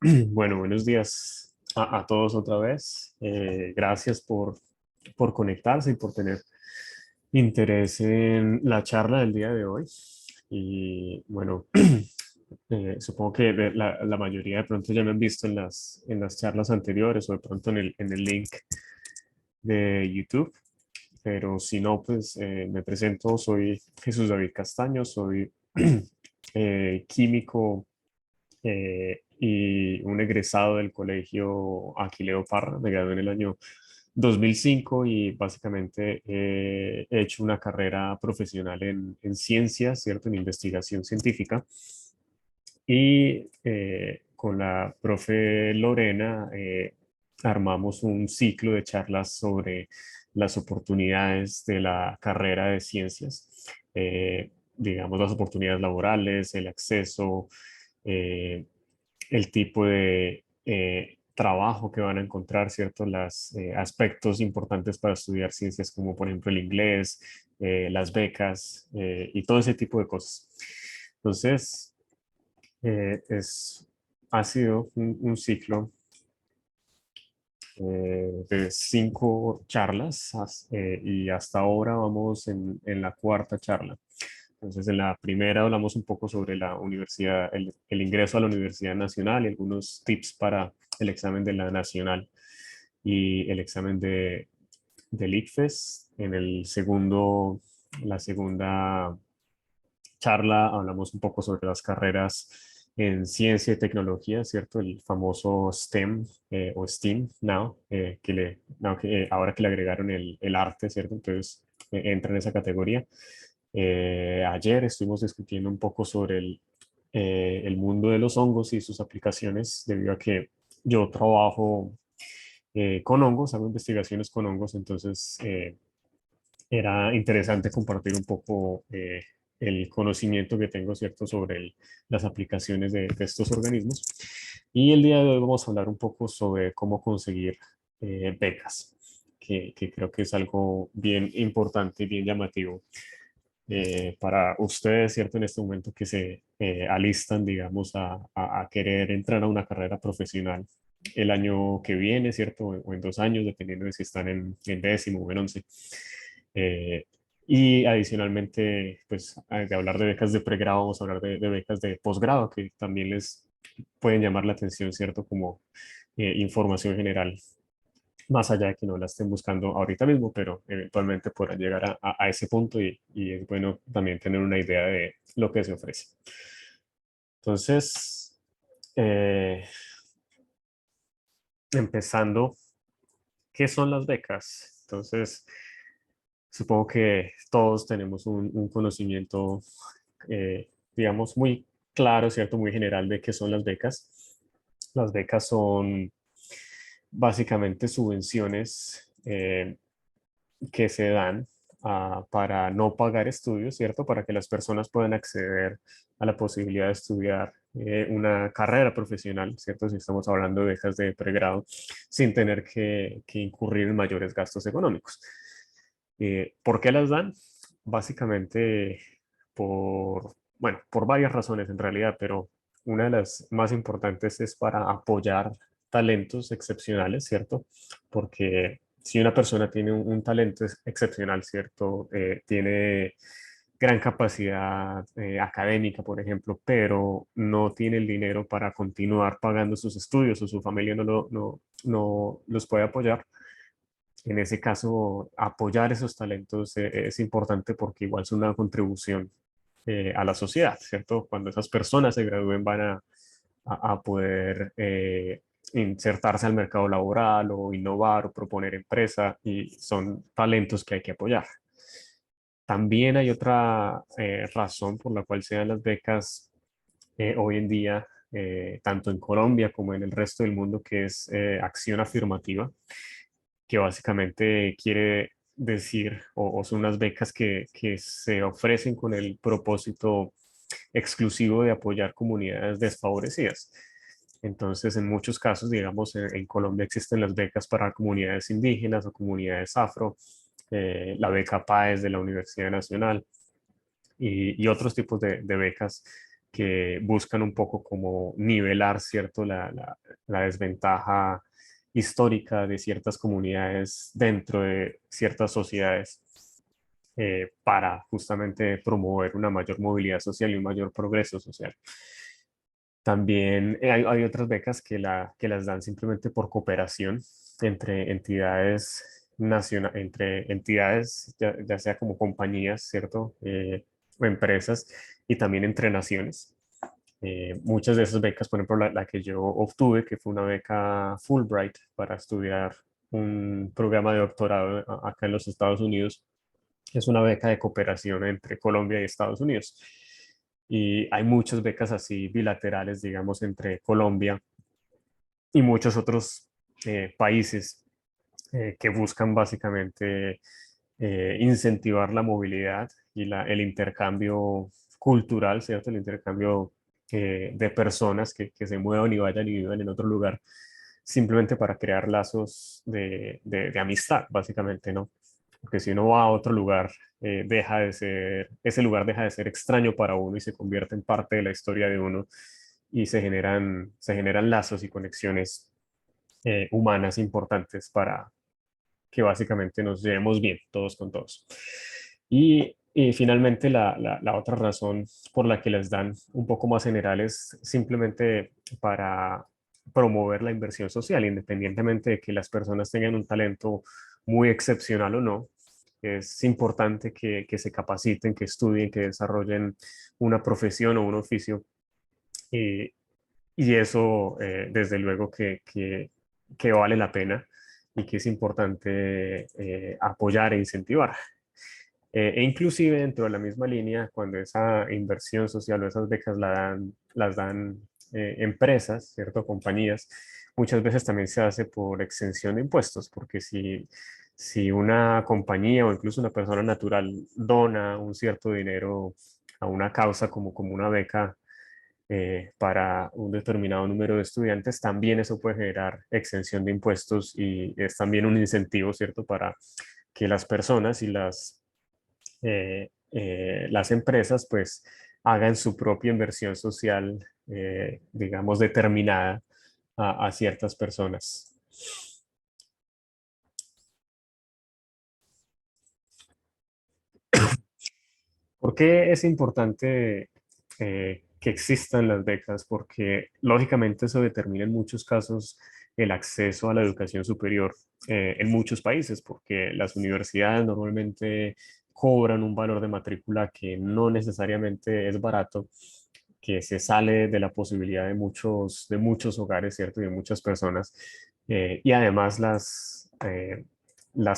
Bueno, buenos días a todos otra vez. Gracias por conectarse y por tener interés en la charla del día de hoy. Y bueno, supongo que la mayoría de pronto ya me han visto en las charlas anteriores o de pronto en el link de YouTube. Pero si no, pues me presento, soy Jesús David Castaño, soy químico y un egresado del colegio Aquileo Parra. Me gradué en el año 2005 y básicamente he hecho una carrera profesional en ciencias, ¿cierto? En investigación científica. Y con la profe Lorena armamos un ciclo de charlas sobre las oportunidades de la carrera de ciencias, digamos las oportunidades laborales, el acceso, eh, el tipo de trabajo que van a encontrar, ¿cierto? Los aspectos importantes para estudiar ciencias, como por ejemplo el inglés, las becas y todo ese tipo de cosas. Entonces, ha sido un ciclo de 5 charlas y hasta ahora vamos en la cuarta charla. Entonces, en la primera hablamos un poco sobre la universidad, el ingreso a la Universidad Nacional y algunos tips para el examen de la Nacional y el examen del ICFES. La segunda charla hablamos un poco sobre las carreras en ciencia y tecnología, ¿cierto? El famoso STEM o STEAM now, ahora que le agregaron el arte, ¿cierto? Entonces entra en esa categoría. Ayer estuvimos discutiendo un poco sobre el mundo de los hongos y sus aplicaciones, debido a que yo trabajo con hongos, hago investigaciones con hongos, entonces era interesante compartir un poco el conocimiento que tengo, ¿cierto?, sobre las aplicaciones de estos organismos. Y el día de hoy vamos a hablar un poco sobre cómo conseguir becas, que creo que es algo bien importante y bien llamativo para ustedes, ¿cierto?, en este momento que se alistan, digamos, a querer entrar a una carrera profesional el año que viene, ¿cierto? O en 2 años, dependiendo de si están en décimo o en 11. Eh, y adicionalmente, pues, de hablar de becas de pregrado, vamos a hablar de becas de posgrado, que también les pueden llamar la atención, ¿cierto? Como información general, más allá de que no la estén buscando ahorita mismo, pero eventualmente podrán llegar a ese punto y es bueno también tener una idea de lo que se ofrece. Entonces, eh, empezando, ¿qué son las becas? Entonces, supongo que todos tenemos un conocimiento, digamos, muy claro, ¿cierto? Muy general de qué son las becas. Las becas son básicamente subvenciones que se dan para no pagar estudios, ¿cierto? Para que las personas puedan acceder a la posibilidad de estudiar una carrera profesional, ¿cierto? Si estamos hablando de becas de pregrado, sin tener que incurrir en mayores gastos económicos. ¿Por qué las dan? Básicamente por varias razones en realidad, pero una de las más importantes es para apoyar talentos excepcionales, ¿cierto? Porque si una persona tiene un talento excepcional, ¿cierto? Tiene gran capacidad académica, por ejemplo, pero no tiene el dinero para continuar pagando sus estudios o su familia no los puede apoyar. En ese caso, apoyar esos talentos es importante porque igual es una contribución a la sociedad, ¿cierto? Cuando esas personas se gradúen van a poder insertarse al mercado laboral o innovar o proponer empresa y son talentos que hay que apoyar. También hay otra razón por la cual se dan las becas hoy en día, tanto en Colombia como en el resto del mundo, que es acción afirmativa, que básicamente quiere decir, o son unas becas que se ofrecen con el propósito exclusivo de apoyar comunidades desfavorecidas. Entonces, en muchos casos, digamos, en Colombia existen las becas para comunidades indígenas o comunidades afro, la beca PAES de la Universidad Nacional y otros tipos de becas que buscan un poco como nivelar, ¿cierto? La desventaja histórica de ciertas comunidades dentro de ciertas sociedades para justamente promover una mayor movilidad social y un mayor progreso social. También hay otras becas que las dan simplemente por cooperación entre entidades entre entidades, ya sea como compañías, ¿cierto? O empresas, y también entre naciones. Muchas de esas becas, por ejemplo, la que yo obtuve, que fue una beca Fulbright para estudiar un programa de doctorado acá en los Estados Unidos, es una beca de cooperación entre Colombia y Estados Unidos. Y hay muchas becas así bilaterales, digamos, entre Colombia y muchos otros países que buscan básicamente incentivar la movilidad y el intercambio cultural, ¿cierto? El intercambio de personas que se muevan y vayan y vivan en otro lugar, simplemente para crear lazos de amistad, básicamente, ¿no? Porque si uno va a otro lugar, ese lugar deja de ser extraño para uno y se convierte en parte de la historia de uno y se generan lazos y conexiones humanas importantes para que básicamente nos llevemos bien todos con todos. Y finalmente la otra razón por la que les dan un poco más general es simplemente para promover la inversión social, independientemente de que las personas tengan un talento muy excepcional o no. Es importante que se capaciten, que estudien, que desarrollen una profesión o un oficio. Y, y eso, desde luego, que vale la pena y que es importante apoyar e incentivar. E inclusive dentro de la misma línea, cuando esa inversión social o esas becas las dan empresas, ¿cierto? Compañías, muchas veces también se hace por exención de impuestos, porque si una compañía o incluso una persona natural dona un cierto dinero a una causa como una beca para un determinado número de estudiantes, también eso puede generar exención de impuestos y es también un incentivo, ¿cierto? Para que las personas y las empresas pues hagan su propia inversión social, digamos, determinada a ciertas personas. ¿Por qué es importante que existan las becas? Porque lógicamente eso determina en muchos casos el acceso a la educación superior en muchos países, porque las universidades normalmente cobran un valor de matrícula que no necesariamente es barato, que se sale de la posibilidad de muchos hogares, ¿cierto? Y de muchas personas. Y además las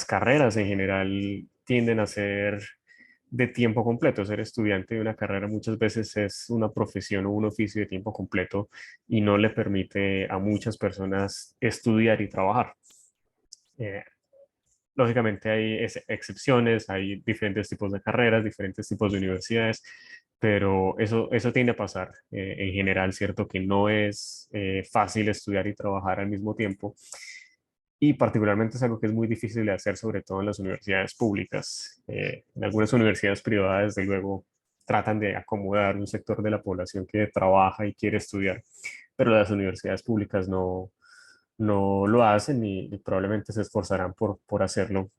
carreras en general tienden a ser de tiempo completo. Ser estudiante de una carrera muchas veces es una profesión o un oficio de tiempo completo y no le permite a muchas personas estudiar y trabajar. Eh, Lógicamente hay excepciones, hay diferentes tipos de carreras, diferentes tipos de universidades, pero eso tiende a pasar en general, ¿cierto? Que no es fácil estudiar y trabajar al mismo tiempo. Y particularmente es algo que es muy difícil de hacer, sobre todo en las universidades públicas. En algunas universidades privadas, desde luego, tratan de acomodar un sector de la población que trabaja y quiere estudiar, pero las universidades públicas no lo hacen y probablemente se esforzarán por hacerlo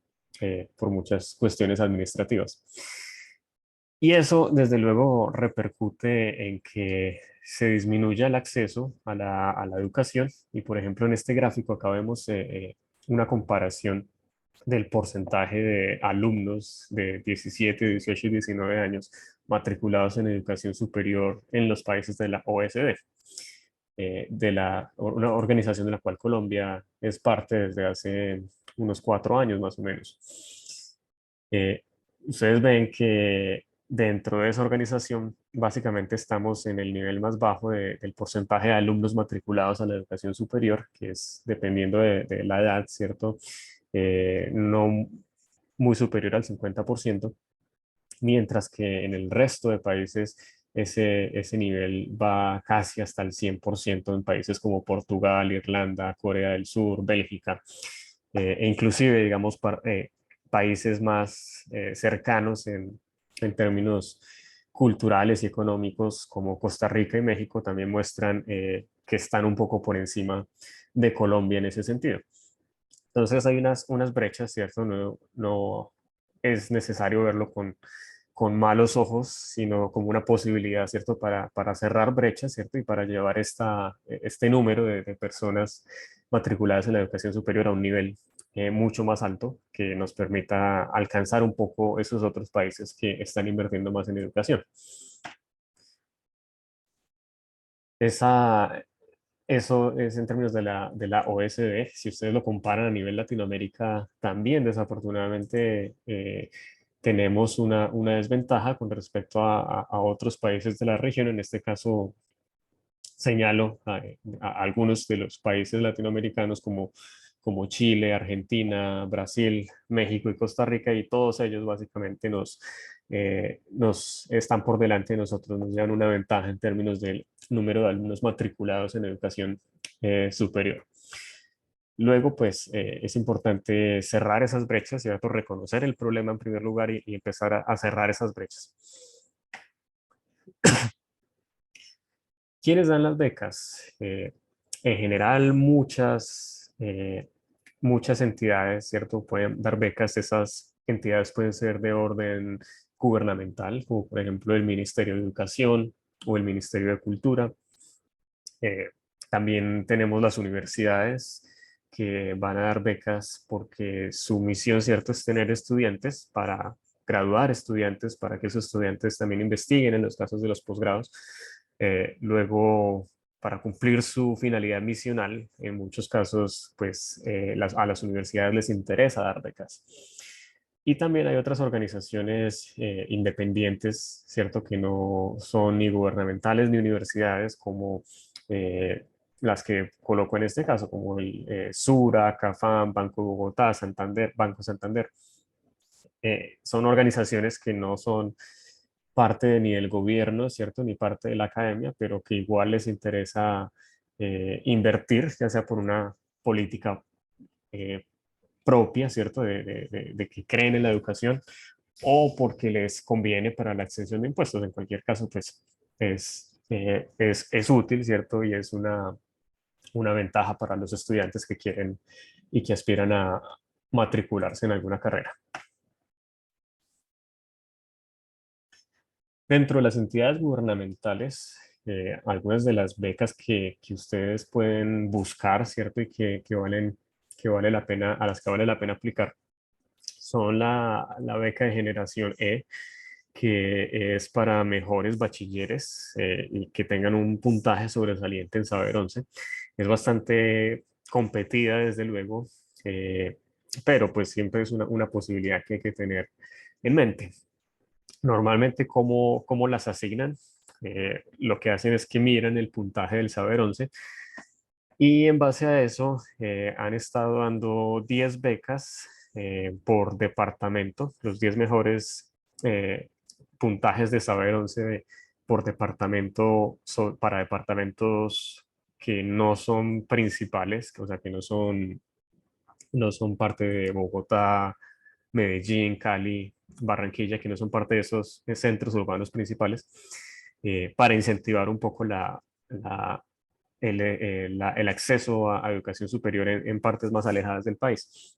por muchas cuestiones administrativas. Y eso, desde luego, repercute en que se disminuya el acceso a la educación. Y, por ejemplo, en este gráfico acá vemos una comparación del porcentaje de alumnos de 17, 18 y 19 años matriculados en educación superior en los países de la OECD, una organización de la cual Colombia es parte desde hace unos 4 años más o menos. Eh, Ustedes ven que dentro de esa organización básicamente estamos en el nivel más bajo del porcentaje de alumnos matriculados a la educación superior, que es dependiendo de la edad, ¿cierto? No muy superior al 50%, mientras que en el resto de países ese nivel va casi hasta el 100% en países como Portugal, Irlanda, Corea del Sur, Bélgica, e inclusive, digamos, países más cercanos en términos culturales y económicos como Costa Rica y México también muestran que están un poco por encima de Colombia en ese sentido. Entonces hay unas brechas, ¿cierto? No es necesario verlo con malos ojos, sino como una posibilidad, ¿cierto? Para cerrar brechas, ¿cierto? Y para llevar este número de personas matriculadas en la educación superior a un nivel mucho más alto que nos permita alcanzar un poco esos otros países que están invirtiendo más en educación. Esa, Eso es en términos de la OSD. Si ustedes lo comparan a nivel Latinoamérica, también desafortunadamente tenemos una desventaja con respecto a otros países de la región. En este caso, señalo a algunos de los países latinoamericanos como Chile, Argentina, Brasil, México y Costa Rica, y todos ellos básicamente nos están por delante de nosotros, nos llevan una ventaja en términos del número de alumnos matriculados en educación superior. Luego, pues, es importante cerrar esas brechas, ¿cierto? Reconocer el problema en primer lugar y empezar a cerrar esas brechas. ¿Quiénes dan las becas? En general, muchas entidades, ¿cierto? Pueden dar becas. Esas entidades pueden ser de orden gubernamental, como por ejemplo el Ministerio de Educación o el Ministerio de Cultura. Eh, También tenemos las universidades que van a dar becas porque su misión, ¿cierto?, es tener estudiantes para graduar estudiantes, para que esos estudiantes también investiguen en los casos de los posgrados. Luego, para cumplir su finalidad misional, en muchos casos, pues a las universidades les interesa dar becas. Y también hay otras organizaciones independientes, ¿cierto?, que no son ni gubernamentales ni universidades, como las que coloco en este caso, como el Sura, CAFAM, Banco de Bogotá, Santander, Banco Santander. Son organizaciones que no son parte ni del gobierno, ¿cierto? Ni parte de la academia, pero que igual les interesa invertir, ya sea por una política eh, propia, ¿cierto? De que creen en la educación o porque les conviene para la exención de impuestos. En cualquier caso, pues es útil, ¿cierto? Y es una ventaja para los estudiantes que quieren y que aspiran a matricularse en alguna carrera. Dentro de las entidades gubernamentales, algunas de las becas que ustedes pueden buscar, ¿cierto? Y que vale la pena, a las que vale la pena aplicar, son la beca de generación E, que es para mejores bachilleres y que tengan un puntaje sobresaliente en Saber 11. Es bastante competida, desde luego, eh, pero pues siempre es una posibilidad que hay que tener en mente. Normalmente, ¿cómo las asignan? Lo que hacen es que miran el puntaje del Saber 11 y en base a eso han estado dando 10 becas por departamento, los 10 mejores puntajes de Saber 11 por departamento para departamentos que no son principales, o sea, que no son parte de Bogotá, Medellín, Cali, Barranquilla, que no son parte de esos centros urbanos principales, para incentivar un poco el acceso a educación superior en partes más alejadas del país.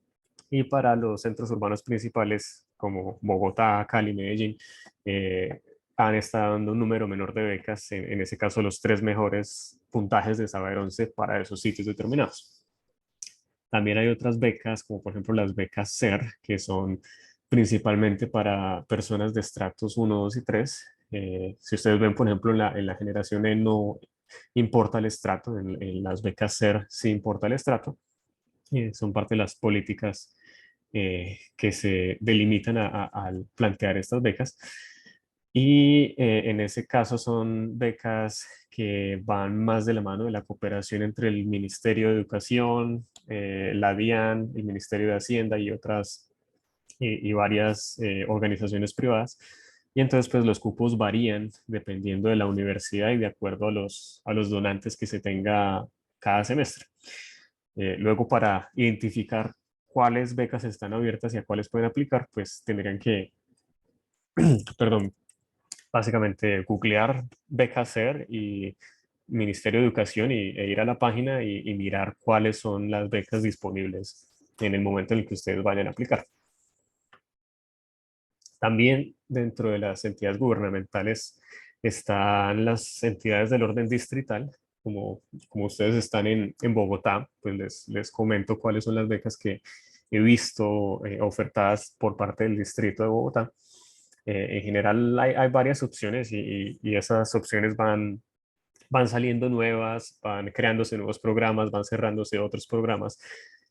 Y para los centros urbanos principales como Bogotá, Cali, Medellín, eh, han estado dando un número menor de becas, en ese caso los 3 mejores puntajes de Saber 11 para esos sitios determinados. También hay otras becas, como por ejemplo las becas SER, que son principalmente para personas de estratos 1, 2 y 3. Si ustedes ven, por ejemplo, en la generación E no importa el estrato, en las becas SER sí importa el estrato. Son parte de las políticas que se delimitan al plantear estas becas. Y en ese caso son becas que van más de la mano de la cooperación entre el Ministerio de Educación, la DIAN, el Ministerio de Hacienda y otras y varias organizaciones privadas. Y entonces pues los cupos varían dependiendo de la universidad y de acuerdo a los donantes que se tenga cada semestre. Luego, para identificar cuáles becas están abiertas y a cuáles pueden aplicar, pues tendrían que, perdón, básicamente googlear Becacer y Ministerio de Educación e ir a la página y mirar cuáles son las becas disponibles en el momento en el que ustedes vayan a aplicar. También dentro de las entidades gubernamentales están las entidades del orden distrital. Como ustedes están en Bogotá, pues les comento cuáles son las becas que he visto ofertadas por parte del distrito de Bogotá. En general hay varias opciones y esas opciones van saliendo nuevas, van creándose nuevos programas, van cerrándose otros programas.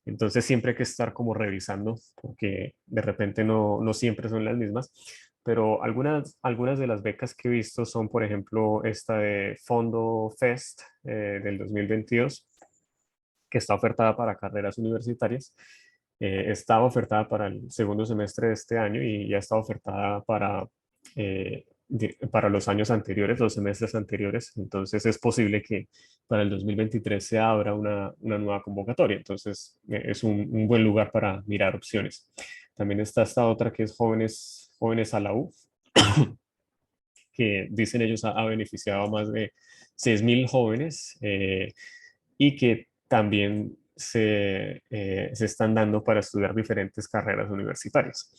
Entonces siempre hay que estar como revisando porque de repente no siempre son las mismas. Pero algunas de las becas que he visto son, por ejemplo, esta de Fondo Fest del 2022, que está ofertada para carreras universitarias. Estaba ofertada para el segundo semestre de este año y ya está ofertada para los años anteriores, los semestres anteriores. Entonces es posible que para el 2023 se abra una nueva convocatoria. Entonces es un buen lugar para mirar opciones. También está esta otra que es Jóvenes a la U, que dicen ellos ha beneficiado a más de 6.000 jóvenes y que también se están dando para estudiar diferentes carreras universitarias.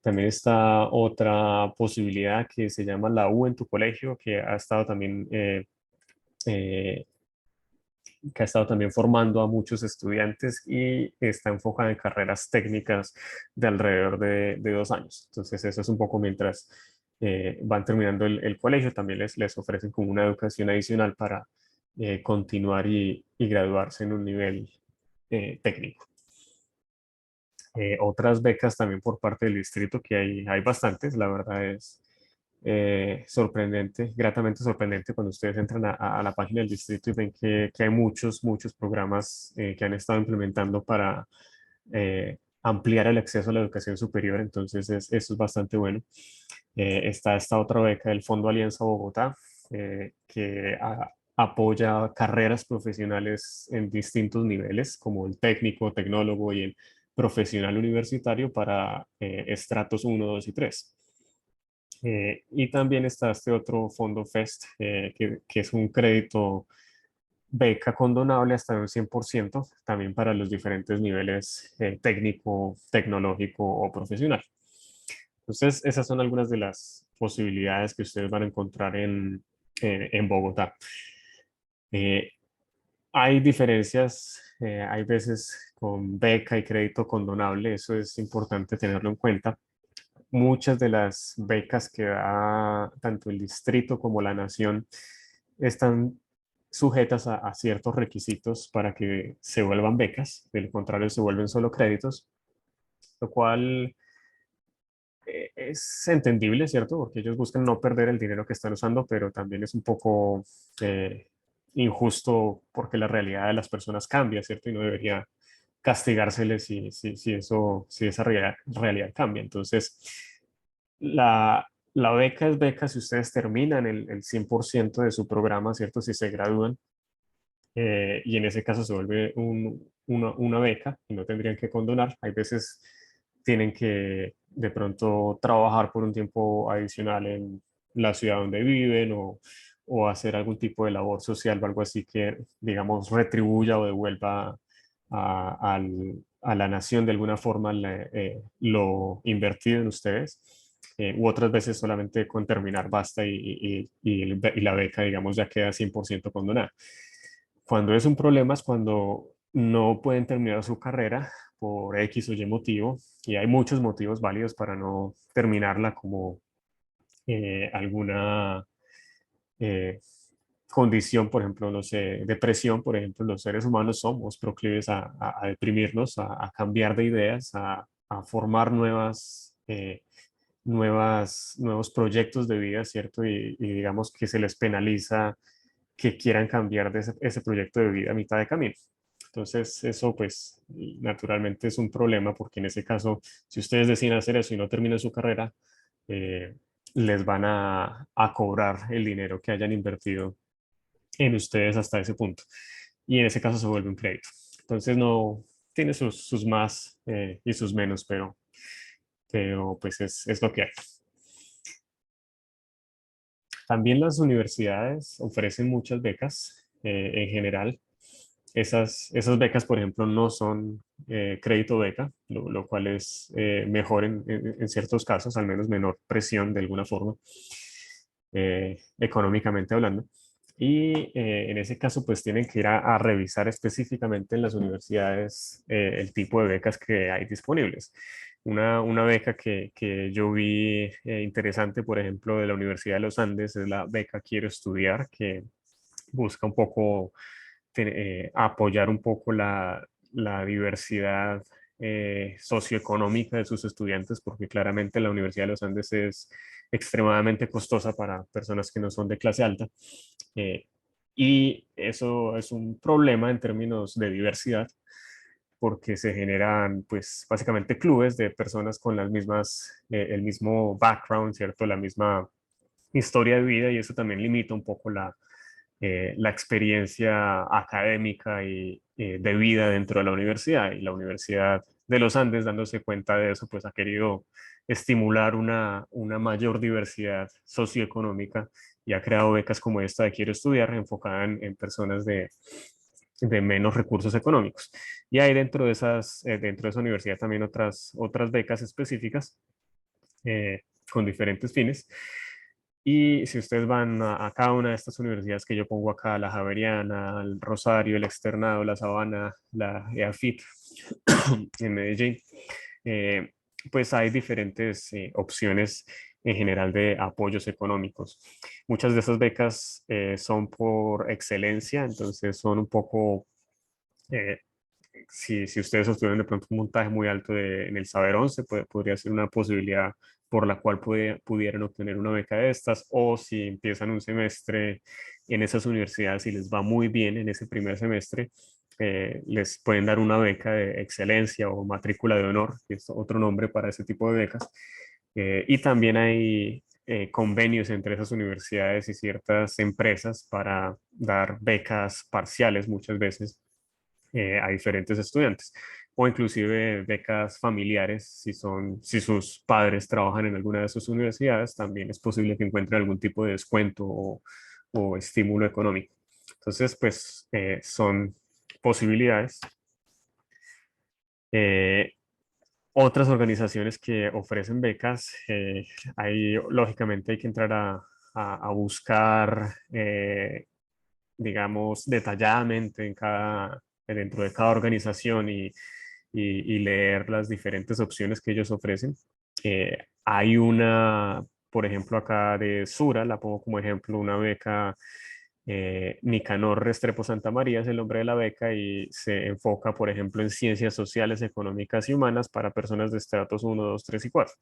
También está otra posibilidad que se llama la U en tu colegio, eh, que ha estado también formando a muchos estudiantes y está enfocada en carreras técnicas de alrededor de 2 años. Entonces eso es un poco mientras van terminando el colegio, también les ofrecen como una educación adicional para continuar y graduarse en un nivel técnico. Otras becas también por parte del distrito, que hay bastantes, la verdad es sorprendente, gratamente sorprendente cuando ustedes entran a la página del distrito y ven que hay muchos programas que han estado implementando para ampliar el acceso a la educación superior, entonces eso es bastante bueno. Está esta otra beca del Fondo Alianza Bogotá, que apoya carreras profesionales en distintos niveles, como el técnico, tecnólogo y el profesional universitario para estratos 1, 2 y 3. Y también está este otro fondo FEST, que es un crédito beca condonable hasta un 100%, también para los diferentes niveles técnico, tecnológico o profesional. Entonces, esas son algunas de las posibilidades que ustedes van a encontrar en Bogotá. Eh, hay diferencias, hay veces con beca y crédito condonable, eso es importante tenerlo en cuenta. Muchas de las becas que da tanto el distrito como la nación están sujetas a ciertos requisitos para que se vuelvan becas, de lo contrario se vuelven solo créditos, lo cual es entendible, ¿cierto? Porque ellos buscan no perder el dinero que están usando, pero también es un poco eh, injusto porque la realidad de las personas cambia, ¿cierto? Y no debería castigárseles si esa realidad cambia. Entonces, la beca es beca si ustedes terminan el 100% de su programa, ¿cierto? Si se gradúan, y en ese caso se vuelve una beca y no tendrían que condonar. Hay veces tienen que de pronto trabajar por un tiempo adicional en la ciudad donde viven o hacer algún tipo de labor social o algo así que, digamos, retribuya o devuelva a la nación de alguna forma lo invertido en ustedes. U otras veces solamente con terminar basta y la beca, digamos, ya queda 100% condonada. Cuando es un problema es cuando no pueden terminar su carrera por X o Y motivo, y hay muchos motivos válidos para no terminarla, como alguna eh, condición, por ejemplo, no sé, depresión, por ejemplo, los seres humanos somos proclives a deprimirnos, a cambiar de ideas, a formar nuevos proyectos de vida, ¿cierto? Y digamos que se les penaliza que quieran cambiar de ese proyecto de vida a mitad de camino. Entonces, eso pues naturalmente es un problema porque en ese caso, si ustedes deciden hacer eso y no terminan su carrera, eh, les van a cobrar el dinero que hayan invertido en ustedes hasta ese punto. Y en ese caso se vuelve un crédito. Entonces, no tiene sus más y sus menos, pero pues es lo que hay. También las universidades ofrecen muchas becas en general. Esas becas, por ejemplo, no son crédito beca, lo cual es mejor en ciertos casos, al menos menor presión de alguna forma, económicamente hablando. Y en ese caso, pues tienen que ir a revisar específicamente en las universidades el tipo de becas que hay disponibles. Una beca que yo vi interesante, por ejemplo, de la Universidad de los Andes, es la beca Quiero Estudiar, que busca un poco apoyar un poco la diversidad socioeconómica de sus estudiantes, porque claramente la Universidad de los Andes es extremadamente costosa para personas que no son de clase alta. eh, y eso es un problema en términos de diversidad, porque se generan, pues, básicamente clubes de personas con las mismas, el mismo background, ¿cierto? La misma historia de vida, y eso también limita un poco la experiencia académica y de vida dentro de la universidad. Y la Universidad de los Andes, dándose cuenta de eso, pues ha querido estimular una mayor diversidad socioeconómica y ha creado becas como esta de Quiero Estudiar, enfocada en personas de menos recursos económicos. Y hay dentro de esa universidad también otras becas específicas eh, con diferentes fines. Y si ustedes van a cada una de estas universidades que yo pongo acá, la Javeriana, el Rosario, el Externado, la Sabana, la EAFIT en Medellín, eh, pues hay diferentes opciones en general de apoyos económicos. Muchas de esas becas son por excelencia, entonces son un poco eh, si ustedes obtuvieron de pronto un puntaje muy alto en el Saber 11, podría ser una posibilidad por la cual pudieran obtener una beca de estas, o si empiezan un semestre en esas universidades y les va muy bien en ese primer semestre, les pueden dar una beca de excelencia o matrícula de honor, que es otro nombre para ese tipo de becas. Y también hay convenios entre esas universidades y ciertas empresas para dar becas parciales muchas veces a diferentes estudiantes, o inclusive becas familiares. Si sus padres trabajan en alguna de sus universidades, también es posible que encuentren algún tipo de descuento o estímulo económico. Entonces, pues son posibilidades. Eh, Otras organizaciones que ofrecen becas, ahí lógicamente hay que entrar a buscar, digamos, detalladamente dentro de cada organización y leer las diferentes opciones que ellos ofrecen. Hay una, por ejemplo, acá de Sura, la pongo como ejemplo, una beca. Nicanor Restrepo Santa María es el nombre de la beca y se enfoca, por ejemplo, en ciencias sociales, económicas y humanas para personas de estratos 1, 2, 3 y 4.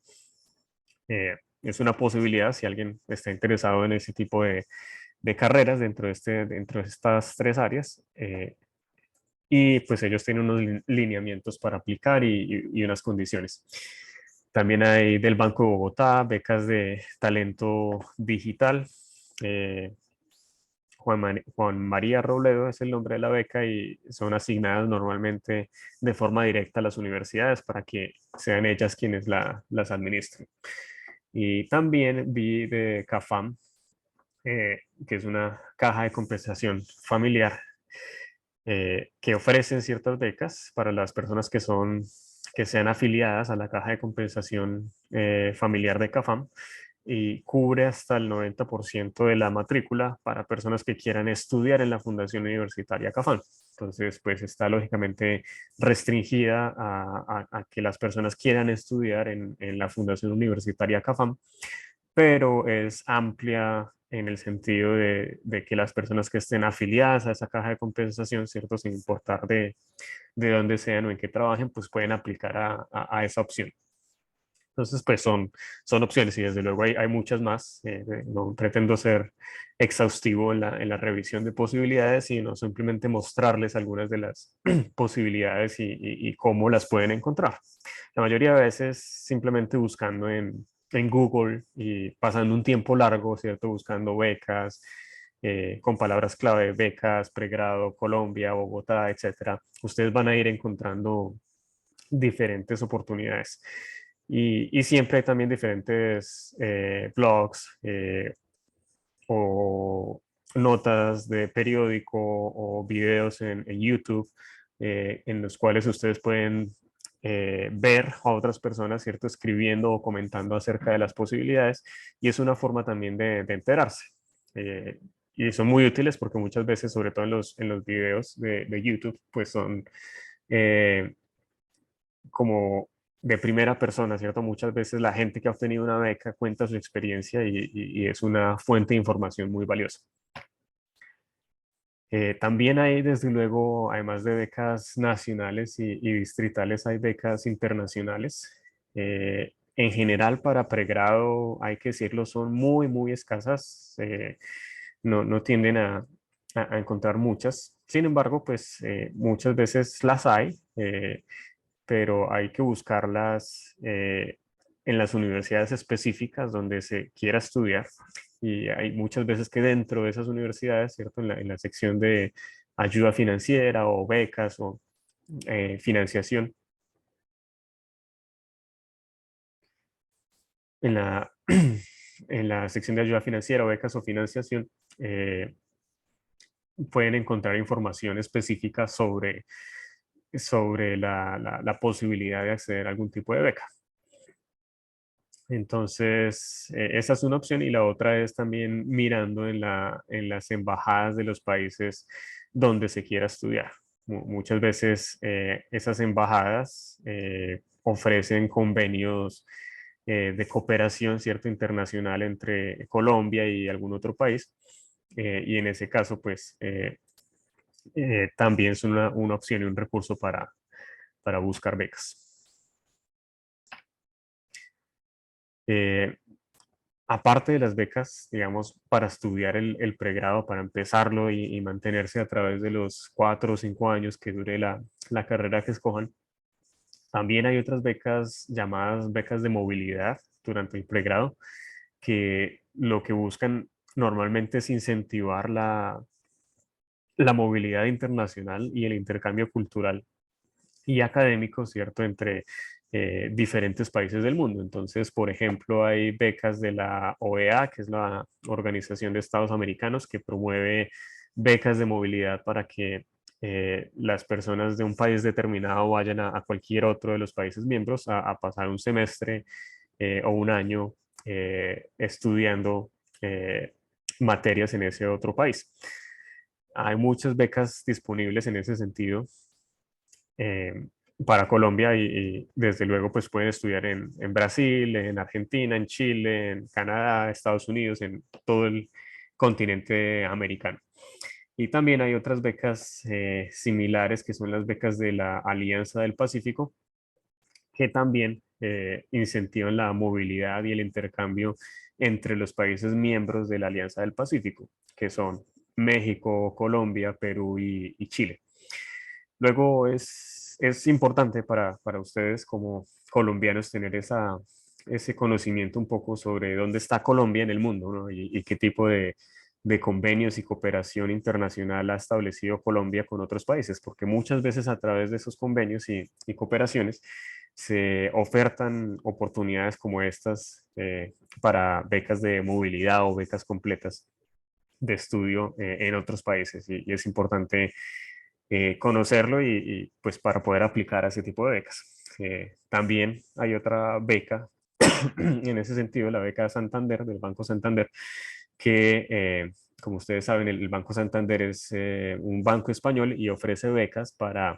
Es una posibilidad si alguien está interesado en ese tipo de carreras dentro de estas tres áreas. Y pues ellos tienen unos lineamientos para aplicar y unas condiciones. También hay del Banco de Bogotá, becas de talento digital. Eh, Juan María Robledo es el nombre de la beca y son asignadas normalmente de forma directa a las universidades para que sean ellas quienes las administren. Y también vi de CAFAM, que es una caja de compensación familiar, que ofrecen ciertas becas para las personas que sean afiliadas a la caja de compensación familiar de CAFAM, y cubre hasta el 90% de la matrícula para personas que quieran estudiar en la Fundación Universitaria CAFAM. Entonces, pues está lógicamente restringida a que las personas quieran estudiar en la Fundación Universitaria CAFAM, pero es amplia en el sentido de que las personas que estén afiliadas a esa caja de compensación, ¿cierto? Sin importar de dónde sean o en qué trabajen, pues pueden aplicar a esa opción. Entonces, pues son opciones y desde luego hay muchas más. No pretendo ser exhaustivo en la revisión de posibilidades, sino simplemente mostrarles algunas de las posibilidades y cómo las pueden encontrar. La mayoría de veces simplemente buscando en Google y pasando un tiempo largo, ¿cierto? Buscando becas, con palabras clave, becas, pregrado, Colombia, Bogotá, etcétera. Ustedes van a ir encontrando diferentes oportunidades. Y siempre hay también diferentes blogs notas de periódico o videos en YouTube, en los cuales ustedes pueden ver a otras personas, ¿cierto? Escribiendo o comentando acerca de las posibilidades, y es una forma también de enterarse. Eh, y son muy útiles porque muchas veces, sobre todo en los videos de YouTube, pues son eh, como de primera persona, ¿cierto? Muchas veces la gente que ha obtenido una beca cuenta su experiencia y es una fuente de información muy valiosa. También hay, desde luego, además de becas nacionales y distritales, hay becas internacionales. En general, para pregrado, hay que decirlo, son muy, muy escasas. No tienden a encontrar muchas. Sin embargo, pues muchas veces las hay. Pero hay que buscarlas en las universidades específicas donde se quiera estudiar. Y hay muchas veces que dentro de esas universidades, ¿cierto? En la sección de ayuda financiera o becas o financiación, en la, en la sección de ayuda financiera o becas o financiación, eh, pueden encontrar información específica sobre la posibilidad de acceder a algún tipo de beca. Entonces, esa es una opción y la otra es también mirando en las embajadas de los países donde se quiera estudiar. Muchas veces esas embajadas ofrecen convenios de cooperación, ¿cierto? Internacional entre Colombia y algún otro país. Y en ese caso, pues, también es una opción y un recurso para buscar becas. Eh, Aparte de las becas, digamos, para estudiar el pregrado, para empezarlo y mantenerse a través de los 4 o 5 años que dure la carrera que escojan, también hay otras becas llamadas becas de movilidad durante el pregrado, que lo que buscan normalmente es incentivar la movilidad internacional y el intercambio cultural y académicos, ¿cierto?, entre diferentes países del mundo. Entonces, por ejemplo, hay becas de la OEA, que es la Organización de Estados Americanos, que promueve becas de movilidad para que las personas de un país determinado vayan a cualquier otro de los países miembros a pasar un semestre o un año estudiando materias en ese otro país. Hay muchas becas disponibles en ese sentido eh, para Colombia y desde luego pues pueden estudiar en Brasil, en Argentina, en Chile, en Canadá, Estados Unidos, en todo el continente americano. Y también hay otras becas similares que son las becas de la Alianza del Pacífico, que también incentivan la movilidad y el intercambio entre los países miembros de la Alianza del Pacífico, que son México, Colombia, Perú y Chile. Luego es importante para ustedes como colombianos tener ese conocimiento un poco sobre dónde está Colombia en el mundo, ¿no? Y qué tipo de convenios y cooperación internacional ha establecido Colombia con otros países, porque muchas veces a través de esos convenios y cooperaciones se ofertan oportunidades como estas para becas de movilidad o becas completas de estudio en otros países y es importante conocerlo pues para poder aplicar a ese tipo de becas. También hay otra beca en ese sentido, la beca Santander del Banco Santander, que como ustedes saben, el Banco Santander es un banco español y ofrece becas para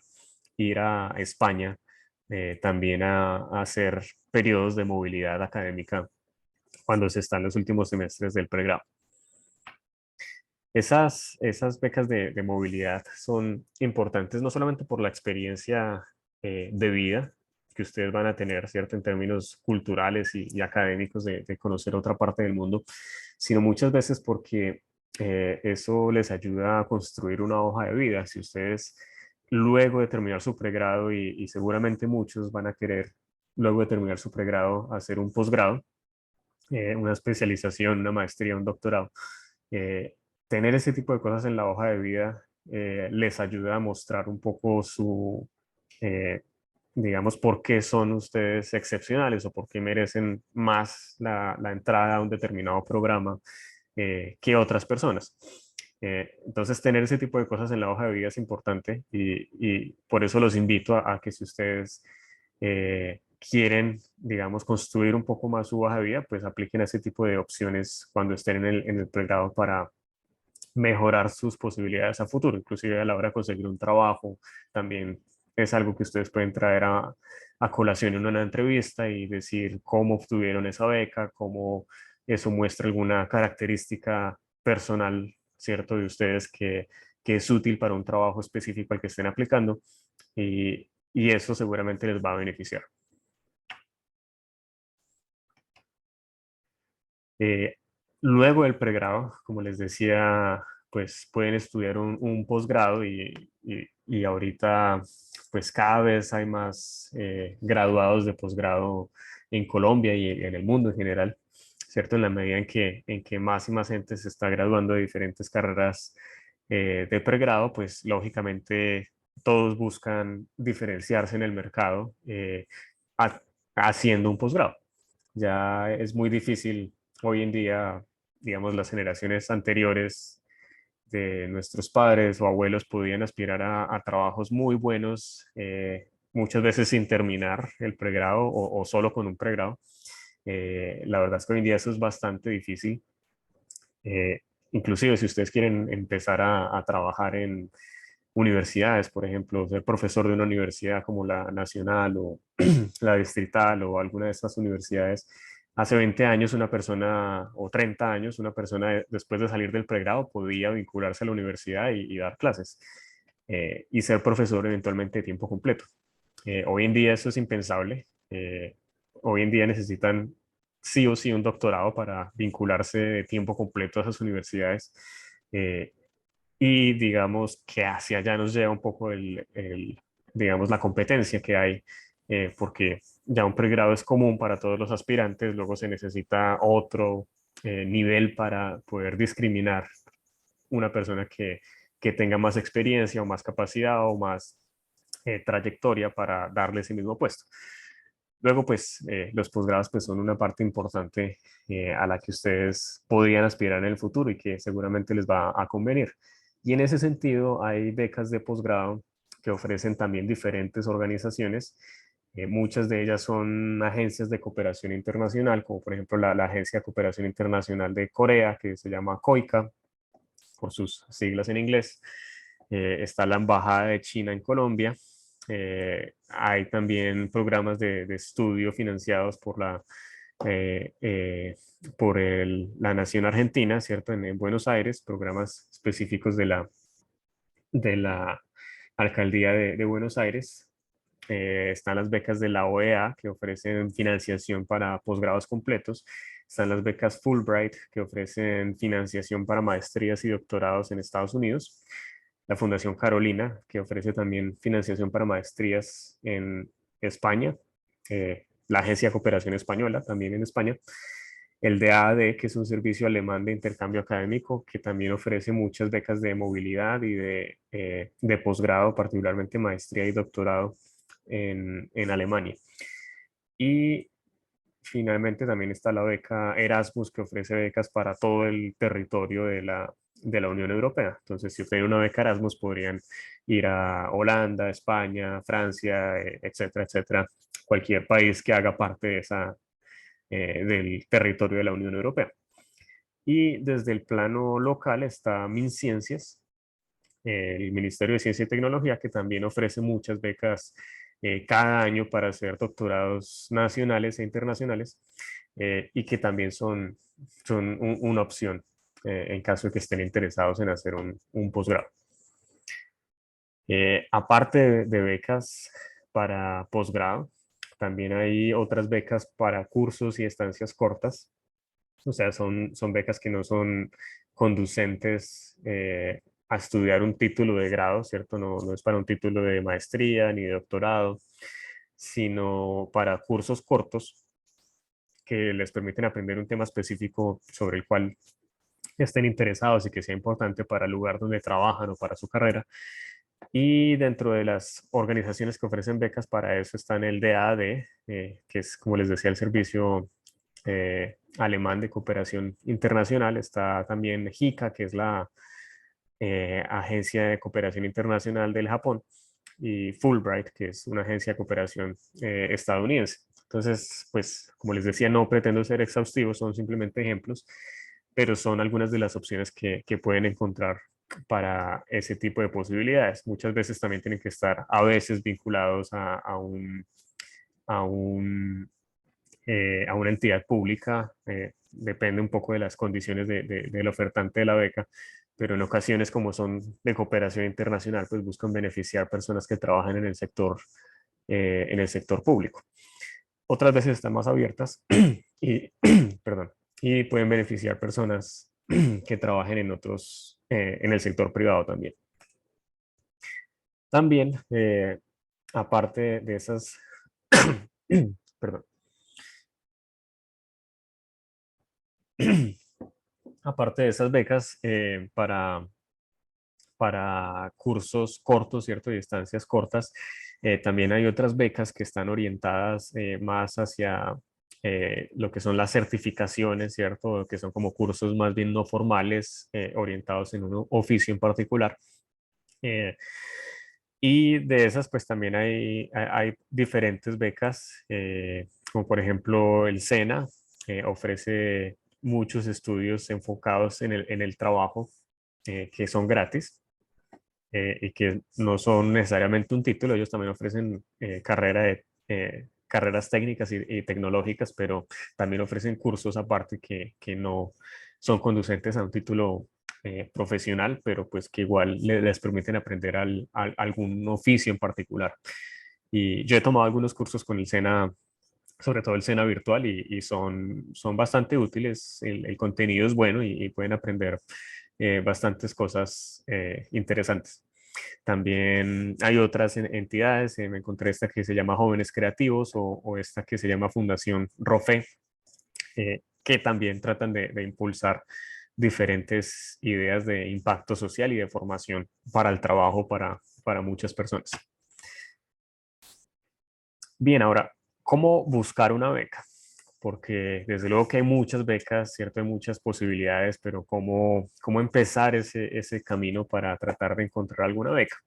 ir a España también a hacer periodos de movilidad académica cuando se está en los últimos semestres del pregrado. Esas becas de movilidad son importantes no solamente por la experiencia de vida que ustedes van a tener, ¿cierto? En términos culturales y académicos de conocer otra parte del mundo, sino muchas veces porque eso les ayuda a construir una hoja de vida. Si ustedes luego de terminar su pregrado y seguramente muchos van a querer luego de terminar su pregrado hacer un posgrado, una especialización, una maestría, un doctorado. Eh, Tener ese tipo de cosas en la hoja de vida les ayuda a mostrar un poco eh, digamos, por qué son ustedes excepcionales o por qué merecen más la entrada a un determinado programa que otras personas. Entonces, tener ese tipo de cosas en la hoja de vida es importante y por eso los invito a que si ustedes quieren, digamos, construir un poco más su hoja de vida, pues apliquen ese tipo de opciones cuando estén en el pregrado para mejorar sus posibilidades a futuro, inclusive a la hora de conseguir un trabajo, también es algo que ustedes pueden traer a colación en una entrevista y decir cómo obtuvieron esa beca, cómo eso muestra alguna característica personal, ¿cierto?, de ustedes que es útil para un trabajo específico al que estén aplicando y eso seguramente les va a beneficiar. Eh, Luego del pregrado, como les decía, pues pueden estudiar un posgrado y ahorita pues cada vez hay más graduados de posgrado en Colombia y en el mundo en general, ¿cierto? En la medida en que más y más gente se está graduando de diferentes carreras de pregrado, pues lógicamente todos buscan diferenciarse en el mercado ha- haciendo un posgrado. Ya es muy difícil hoy en día, digamos, las generaciones anteriores de nuestros padres o abuelos podían aspirar a trabajos muy buenos, muchas veces sin terminar el pregrado o solo con un pregrado. La verdad es que hoy en día eso es bastante difícil. Eh, Inclusive si ustedes quieren empezar a trabajar en universidades, por ejemplo, ser profesor de una universidad como la nacional o la distrital o alguna de estas universidades, hace 20 años una persona o 30 años una persona después de salir del pregrado podía vincularse a la universidad y dar clases y ser profesor eventualmente de tiempo completo. Hoy en día eso es impensable. Hoy en día necesitan sí o sí un doctorado para vincularse de tiempo completo a esas universidades. Eh, y digamos que hacia allá nos lleva un poco digamos, la competencia que hay, porque ya un pregrado es común para todos los aspirantes, luego se necesita otro nivel para poder discriminar una persona que tenga más experiencia o más capacidad o más trayectoria para darle ese mismo puesto. Luego, pues, los posgrados pues, son una parte importante a la que ustedes podrían aspirar en el futuro y que seguramente les va a convenir. Y en ese sentido, hay becas de posgrado que ofrecen también diferentes organizaciones. Muchas de ellas son agencias de cooperación internacional, como por ejemplo la Agencia de Cooperación Internacional de Corea, que se llama COICA, por sus siglas en inglés. Está la Embajada de China en Colombia. Hay también programas de estudio financiados eh, eh, por la Nación Argentina, ¿cierto? En Buenos Aires, programas específicos de la Alcaldía de Buenos Aires. Están las becas de la OEA que ofrecen financiación para posgrados completos. Están las becas Fulbright que ofrecen financiación para maestrías y doctorados en Estados Unidos. La Fundación Carolina que ofrece también financiación para maestrías en España. La Agencia de Cooperación Española también en España. El DAAD, que es un servicio alemán de intercambio académico, que también ofrece muchas becas de movilidad y de posgrado, particularmente maestría y doctorado en Alemania. Y finalmente también está la beca Erasmus, que ofrece becas para todo el territorio de la Unión Europea. Entonces, si obtienen una beca Erasmus, podrían ir a Holanda, España, Francia, etcétera, etcétera, cualquier país que haga parte del territorio de la Unión Europea. Y desde el plano local está MinCiencias, el Ministerio de Ciencia y Tecnología, que también ofrece muchas becas cada año para hacer doctorados nacionales e internacionales y que también son una opción en caso de que estén interesados en hacer un posgrado. Aparte de becas para posgrado, también hay otras becas para cursos y estancias cortas. O sea, son becas que no son conducentes a estudiar un título de grado, ¿cierto? No es para un título de maestría ni de doctorado, sino para cursos cortos que les permiten aprender un tema específico sobre el cual estén interesados y que sea importante para el lugar donde trabajan o para su carrera. Y dentro de las organizaciones que ofrecen becas para eso están el DAAD, que es, como les decía, el servicio alemán de cooperación internacional. Está también JICA, que es Agencia de Cooperación Internacional del Japón, y Fulbright, que es una agencia de cooperación estadounidense. Entonces, pues, como les decía, no pretendo ser exhaustivo, son simplemente ejemplos, pero son algunas de las opciones que pueden encontrar para ese tipo de posibilidades. Muchas veces también tienen que estar a veces vinculados a un a una entidad pública, depende un poco de las condiciones del ofertante de la beca, pero en ocasiones como son de cooperación internacional, pues buscan beneficiar personas que trabajan en el sector público. Otras veces están más abiertas y, perdón, y pueden beneficiar personas que trabajen en otros, en el sector privado también. También, aparte de esas, perdón, aparte de esas becas para cursos cortos, ¿cierto? Y distancias cortas, también hay otras becas que están orientadas más hacia lo que son las certificaciones, ¿cierto? Que son como cursos más bien no formales, orientados en un oficio en particular. Eh, y de esas, pues también hay diferentes becas, como por ejemplo el SENA, ofrece muchos estudios enfocados en el trabajo, que son gratis, y que no son necesariamente un título. Ellos también ofrecen carreras técnicas y tecnológicas, pero también ofrecen cursos aparte que no son conducentes a un título profesional, pero pues que igual les permiten aprender algún oficio en particular. Y yo he tomado algunos cursos con el SENA, sobre todo el SENA virtual, y son bastante útiles. El contenido es bueno y pueden aprender bastantes cosas interesantes. También hay otras entidades, me encontré esta que se llama Jóvenes Creativos, o esta que se llama Fundación ROFE, que también tratan de impulsar diferentes ideas de impacto social y de formación para el trabajo para muchas personas. Bien, ahora, ¿cómo buscar una beca? Porque desde luego que hay muchas becas, ¿cierto? Hay muchas posibilidades, pero ¿cómo empezar ese camino para tratar de encontrar alguna beca?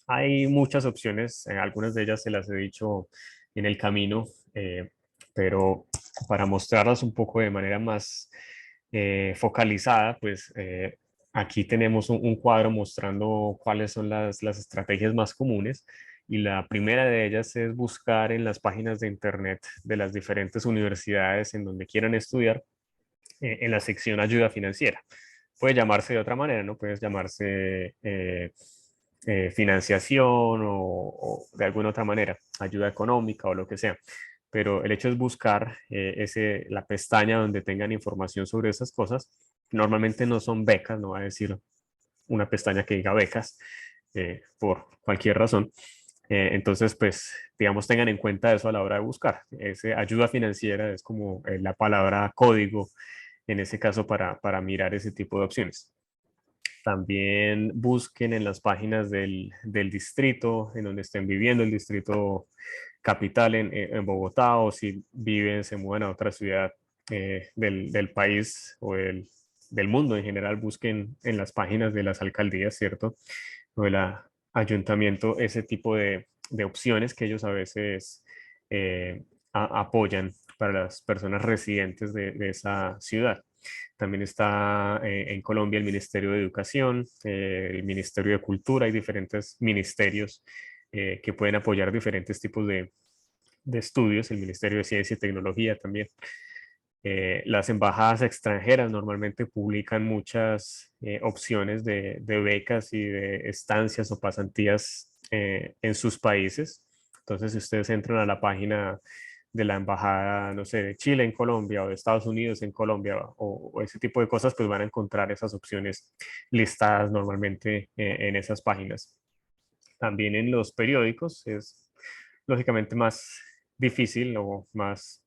Hay muchas opciones, algunas de ellas se las he dicho en el camino, eh, pero para mostrarlas un poco de manera más focalizada, pues aquí tenemos un cuadro mostrando cuáles son las estrategias más comunes, y la primera de ellas es buscar en las páginas de internet de las diferentes universidades en donde quieran estudiar, en la sección ayuda financiera. Puede llamarse de otra manera, ¿no? Puede llamarse financiación, o de alguna otra manera, ayuda económica o lo que sea. Pero el hecho es buscar la pestaña donde tengan información sobre esas cosas. Normalmente no son becas, no va a decir una pestaña que diga becas, por cualquier razón. Entonces, pues, digamos, tengan en cuenta eso a la hora de buscar. Ese ayuda financiera es como la palabra código en ese caso para mirar ese tipo de opciones. También busquen en las páginas del distrito en donde estén viviendo, el distrito capital en Bogotá, o si viven, se mueven a otra ciudad del país o del mundo en general, busquen en las páginas de las alcaldías, ¿cierto? O del ayuntamiento, ese tipo de opciones que ellos a veces apoyan para las personas residentes de esa ciudad. También está en Colombia el Ministerio de Educación, el Ministerio de Cultura. Hay diferentes ministerios que pueden apoyar diferentes tipos de estudios, el Ministerio de Ciencia y Tecnología también. Las embajadas extranjeras normalmente publican muchas opciones de becas y de estancias o pasantías en sus países. Entonces, si ustedes entran a la página de la embajada, no sé, de Chile en Colombia, o de Estados Unidos en Colombia, o ese tipo de cosas, pues van a encontrar esas opciones listadas normalmente en esas páginas. También en los periódicos es lógicamente más difícil, o más,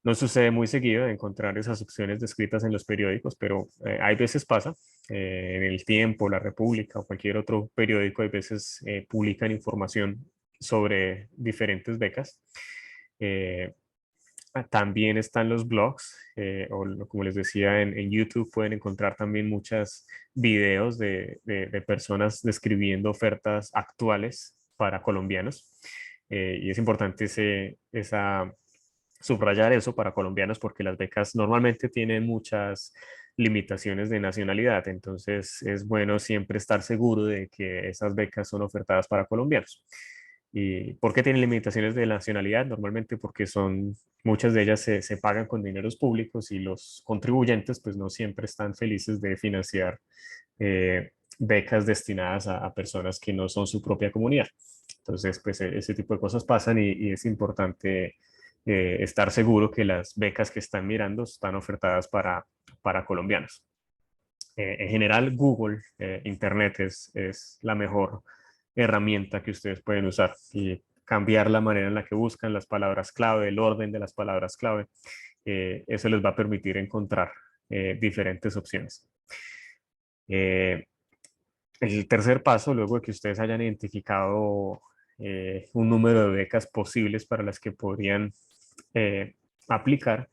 no sucede muy seguido encontrar esas opciones descritas en los periódicos, pero hay veces pasa. En El Tiempo, La República o cualquier otro periódico, hay veces publican información sobre diferentes becas. Eh, También están los blogs, como les decía, en YouTube pueden encontrar también muchos videos de personas describiendo ofertas actuales para colombianos. Y es importante subrayar eso para colombianos porque las becas normalmente tienen muchas limitaciones de nacionalidad, entonces es bueno siempre estar seguro de que esas becas son ofertadas para colombianos. ¿Y por qué tienen limitaciones de nacionalidad? Normalmente porque muchas de ellas se pagan con dineros públicos y los contribuyentes pues no siempre están felices de financiar becas destinadas a personas que no son su propia comunidad. Entonces, pues ese tipo de cosas pasan y es importante estar seguro que las becas que están mirando están ofertadas para colombianos. En general, Google, Internet es la mejor herramienta que ustedes pueden usar y cambiar la manera en la que buscan las palabras clave, el orden de las palabras clave. Eso les va a permitir encontrar diferentes opciones. Eh, el tercer paso, luego de que ustedes hayan identificado un número de becas posibles para las que podrían aplicar,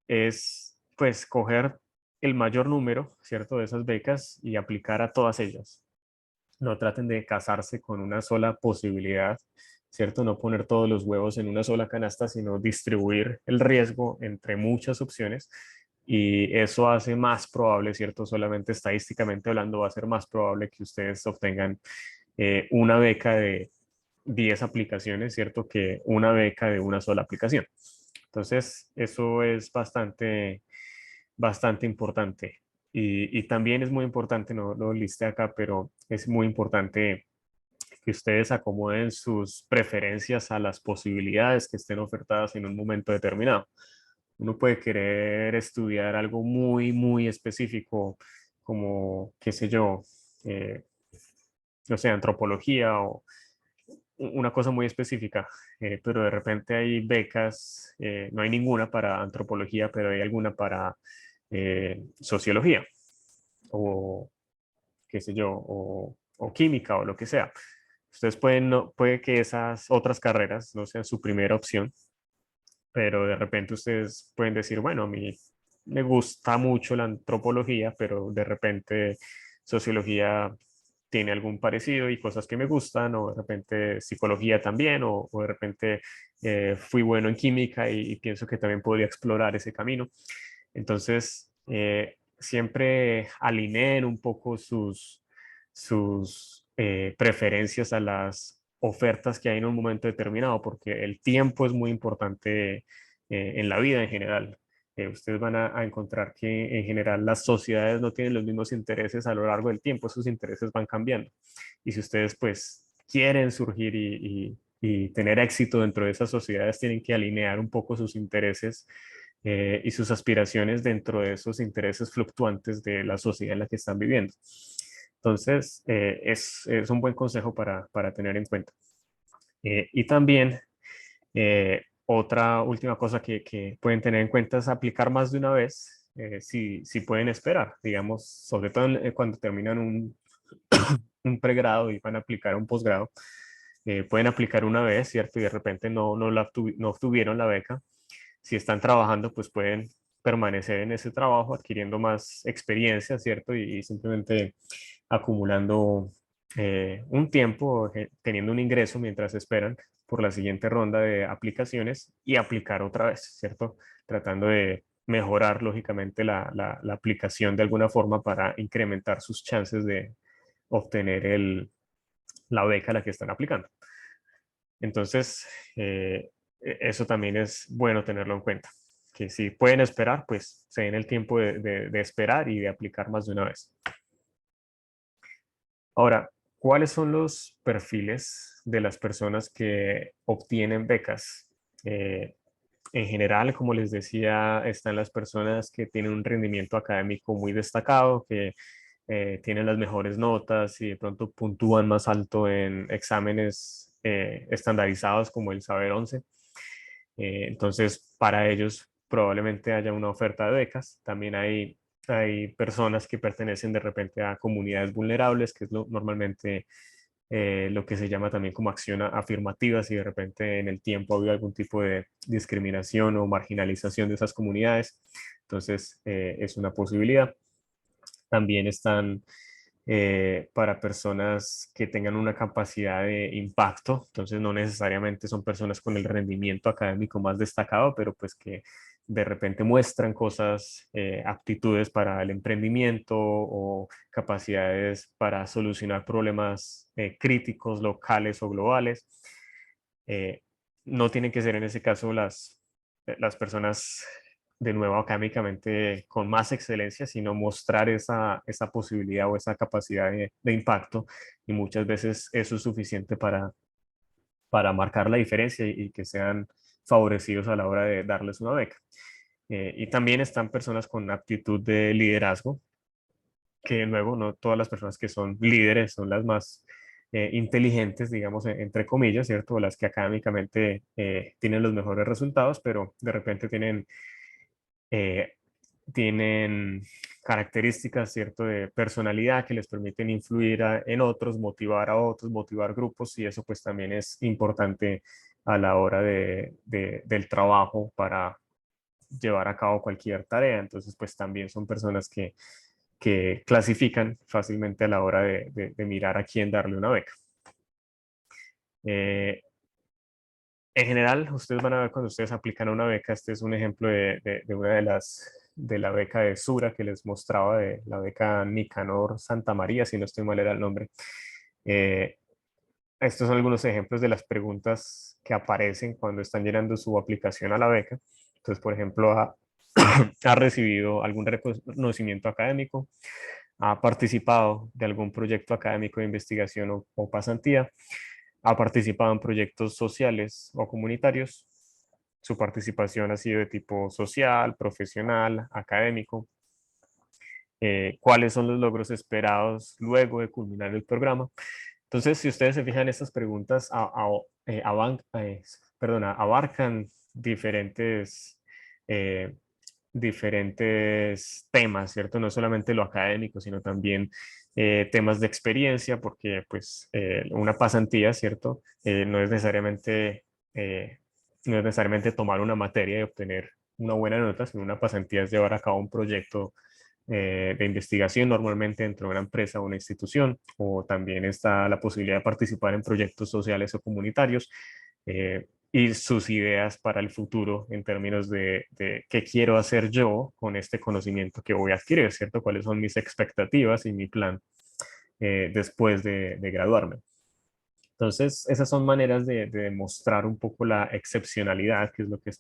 es pues coger el mayor número, ¿cierto?, de esas becas y aplicar a todas ellas. No traten de casarse con una sola posibilidad, ¿cierto? No poner todos los huevos en una sola canasta, sino distribuir el riesgo entre muchas opciones. Y eso hace más probable, ¿cierto? Solamente estadísticamente hablando, va a ser más probable que ustedes obtengan una beca de 10 aplicaciones, ¿cierto? Que una beca de una sola aplicación. Entonces, eso es bastante importante. Y también es muy importante, no lo listé acá, pero es muy importante que ustedes acomoden sus preferencias a las posibilidades que estén ofertadas en un momento determinado. Uno puede querer estudiar algo muy específico, como, qué sé yo, eh, no sé, antropología o una cosa muy específica, pero de repente hay becas, no hay ninguna para antropología, pero hay alguna para sociología o qué sé yo, o química o lo que sea. Ustedes puede que esas otras carreras no sean su primera opción, pero de repente ustedes pueden decir, bueno, a mí me gusta mucho la antropología, pero de repente sociología tiene algún parecido y cosas que me gustan, o de repente psicología también, o de repente fui bueno en química y pienso que también podría explorar ese camino. Entonces, siempre alineen un poco sus preferencias a las ofertas que hay en un momento determinado, porque el tiempo es muy importante en la vida en general. Ustedes van a encontrar que en general las sociedades no tienen los mismos intereses a lo largo del tiempo, esos intereses van cambiando. Y si ustedes pues quieren surgir y tener éxito dentro de esas sociedades, tienen que alinear un poco sus intereses y sus aspiraciones dentro de esos intereses fluctuantes de la sociedad en la que están viviendo. Entonces, es un buen consejo para tener en cuenta. Y también, otra última cosa que pueden tener en cuenta es aplicar más de una vez, si pueden esperar, digamos, sobre todo cuando terminan un pregrado y van a aplicar un posgrado, pueden aplicar una vez, ¿cierto? Y de repente no obtuvieron la beca. Si están trabajando, pues pueden permanecer en ese trabajo adquiriendo más experiencia, ¿cierto? Y simplemente acumulando un tiempo, teniendo un ingreso mientras esperan por la siguiente ronda de aplicaciones y aplicar otra vez, ¿cierto? Tratando de mejorar lógicamente la aplicación de alguna forma para incrementar sus chances de obtener la beca a la que están aplicando. Entonces, eso también es bueno tenerlo en cuenta, que si pueden esperar, pues se den el tiempo de esperar y de aplicar más de una vez. Ahora, ¿cuáles son los perfiles de las personas que obtienen becas? En general, como les decía, están las personas que tienen un rendimiento académico muy destacado, que tienen las mejores notas y de pronto puntúan más alto en exámenes estandarizados como el Saber 11. Entonces, para ellos probablemente haya una oferta de becas. También hay personas que pertenecen de repente a comunidades vulnerables, que es normalmente lo que se llama también como acción afirmativa, si de repente en el tiempo ha habido algún tipo de discriminación o marginalización de esas comunidades. Entonces, es una posibilidad. También están para personas que tengan una capacidad de impacto, entonces no necesariamente son personas con el rendimiento académico más destacado, pero pues que de repente muestran cosas, aptitudes para el emprendimiento o capacidades para solucionar problemas críticos, locales o globales. Eh, no tienen que ser en ese caso las personas de nuevo académicamente con más excelencia, sino mostrar esa posibilidad o esa capacidad de impacto, y muchas veces eso es suficiente para marcar la diferencia y que sean favorecidos a la hora de darles una beca. Y también están personas con aptitud de liderazgo, que luego no todas las personas que son líderes son las más inteligentes, digamos, entre comillas, ¿cierto? O las que académicamente tienen los mejores resultados, pero de repente eh, tienen características, ¿cierto?, de personalidad que les permiten influir en otros, motivar a otros, motivar grupos, y eso pues también es importante a la hora del trabajo para llevar a cabo cualquier tarea. Entonces pues también son personas que clasifican fácilmente a la hora de mirar a quién darle una beca. Eh, En general, ustedes van a ver cuando ustedes aplican a una beca, este es un ejemplo de una de la beca de Sura que les mostraba, de la beca Nicanor Santa María, si no estoy mal era el nombre. Eh, Estos son algunos ejemplos de las preguntas que aparecen cuando están llenando su aplicación a la beca. Entonces, por ejemplo, ha recibido algún reconocimiento académico, ha participado de algún proyecto académico de investigación o pasantía, ha participado en proyectos sociales o comunitarios. Su participación ha sido de tipo social, profesional, académico. ¿Cuáles son los logros esperados luego de culminar el programa? Entonces, si ustedes se fijan, estas preguntas abarcan eh, diferentes temas, ¿cierto? No solamente lo académico, sino también temas de experiencia, porque pues una pasantía, ¿cierto? Eh, no es necesariamente tomar una materia y obtener una buena nota, sino una pasantía es llevar a cabo un proyecto de investigación, normalmente dentro de una empresa o una institución, o también está la posibilidad de participar en proyectos sociales o comunitarios, y sus ideas para el futuro en términos de qué quiero hacer yo con este conocimiento que voy a adquirir, ¿cierto? ¿Cuáles son mis expectativas y mi plan después de graduarme? Entonces, esas son maneras de demostrar un poco la excepcionalidad, que es lo que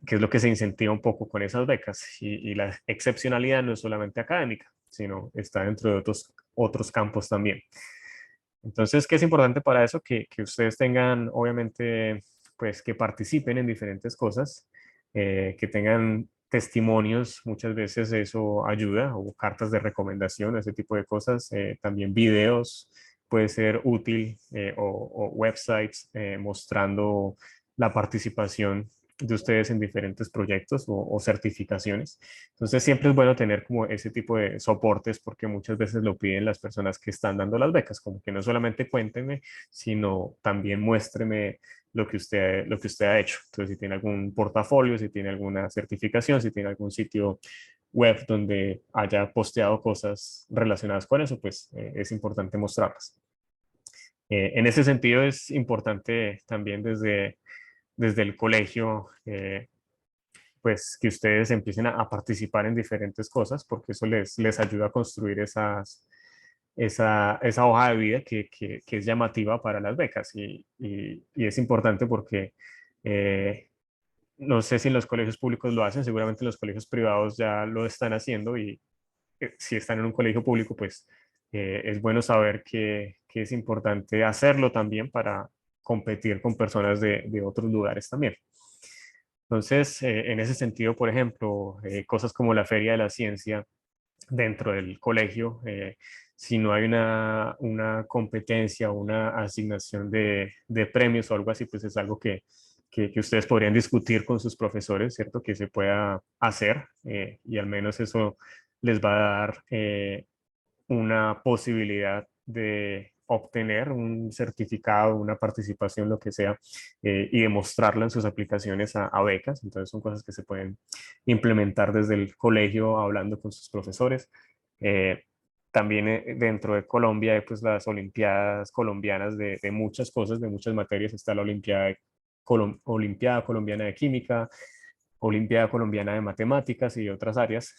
que es lo que se incentiva un poco con esas becas. Y la excepcionalidad no es solamente académica, sino está dentro de otros campos también. Entonces, ¿qué es importante para eso? Que ustedes tengan, obviamente, pues que participen en diferentes cosas, que tengan testimonios, muchas veces eso ayuda, o cartas de recomendación, ese tipo de cosas, también videos, puede ser útil, o websites mostrando la participación de ustedes en diferentes proyectos o certificaciones. Entonces siempre es bueno tener como ese tipo de soportes, porque muchas veces lo piden las personas que están dando las becas, como que no solamente cuénteme, sino también muéstreme lo que usted ha hecho. Entonces, si tiene algún portafolio, si tiene alguna certificación, si tiene algún sitio web donde haya posteado cosas relacionadas con eso, pues es importante mostrarlas. En ese sentido es importante también desde el colegio, pues que ustedes empiecen a participar en diferentes cosas, porque eso les ayuda a construir esa hoja de vida que es llamativa para las becas. Y es importante porque no sé si en los colegios públicos lo hacen, seguramente en los colegios privados ya lo están haciendo, y si están en un colegio público, pues es bueno saber que es importante hacerlo también para competir con personas de otros lugares también. Entonces, en ese sentido, por ejemplo, cosas como la Feria de la Ciencia dentro del colegio, si no hay una competencia o una asignación de premios o algo así, pues es algo que ustedes podrían discutir con sus profesores, ¿cierto? Que se pueda hacer, y al menos eso les va a dar una posibilidad obtener un certificado, una participación, lo que sea, y demostrarlo en sus aplicaciones a becas. Entonces son cosas que se pueden implementar desde el colegio hablando con sus profesores. Eh, También dentro de Colombia hay pues las Olimpiadas colombianas de muchas cosas, de muchas materias. Está la Olimpiada Colombiana de Química, Olimpiada Colombiana de Matemáticas y otras áreas.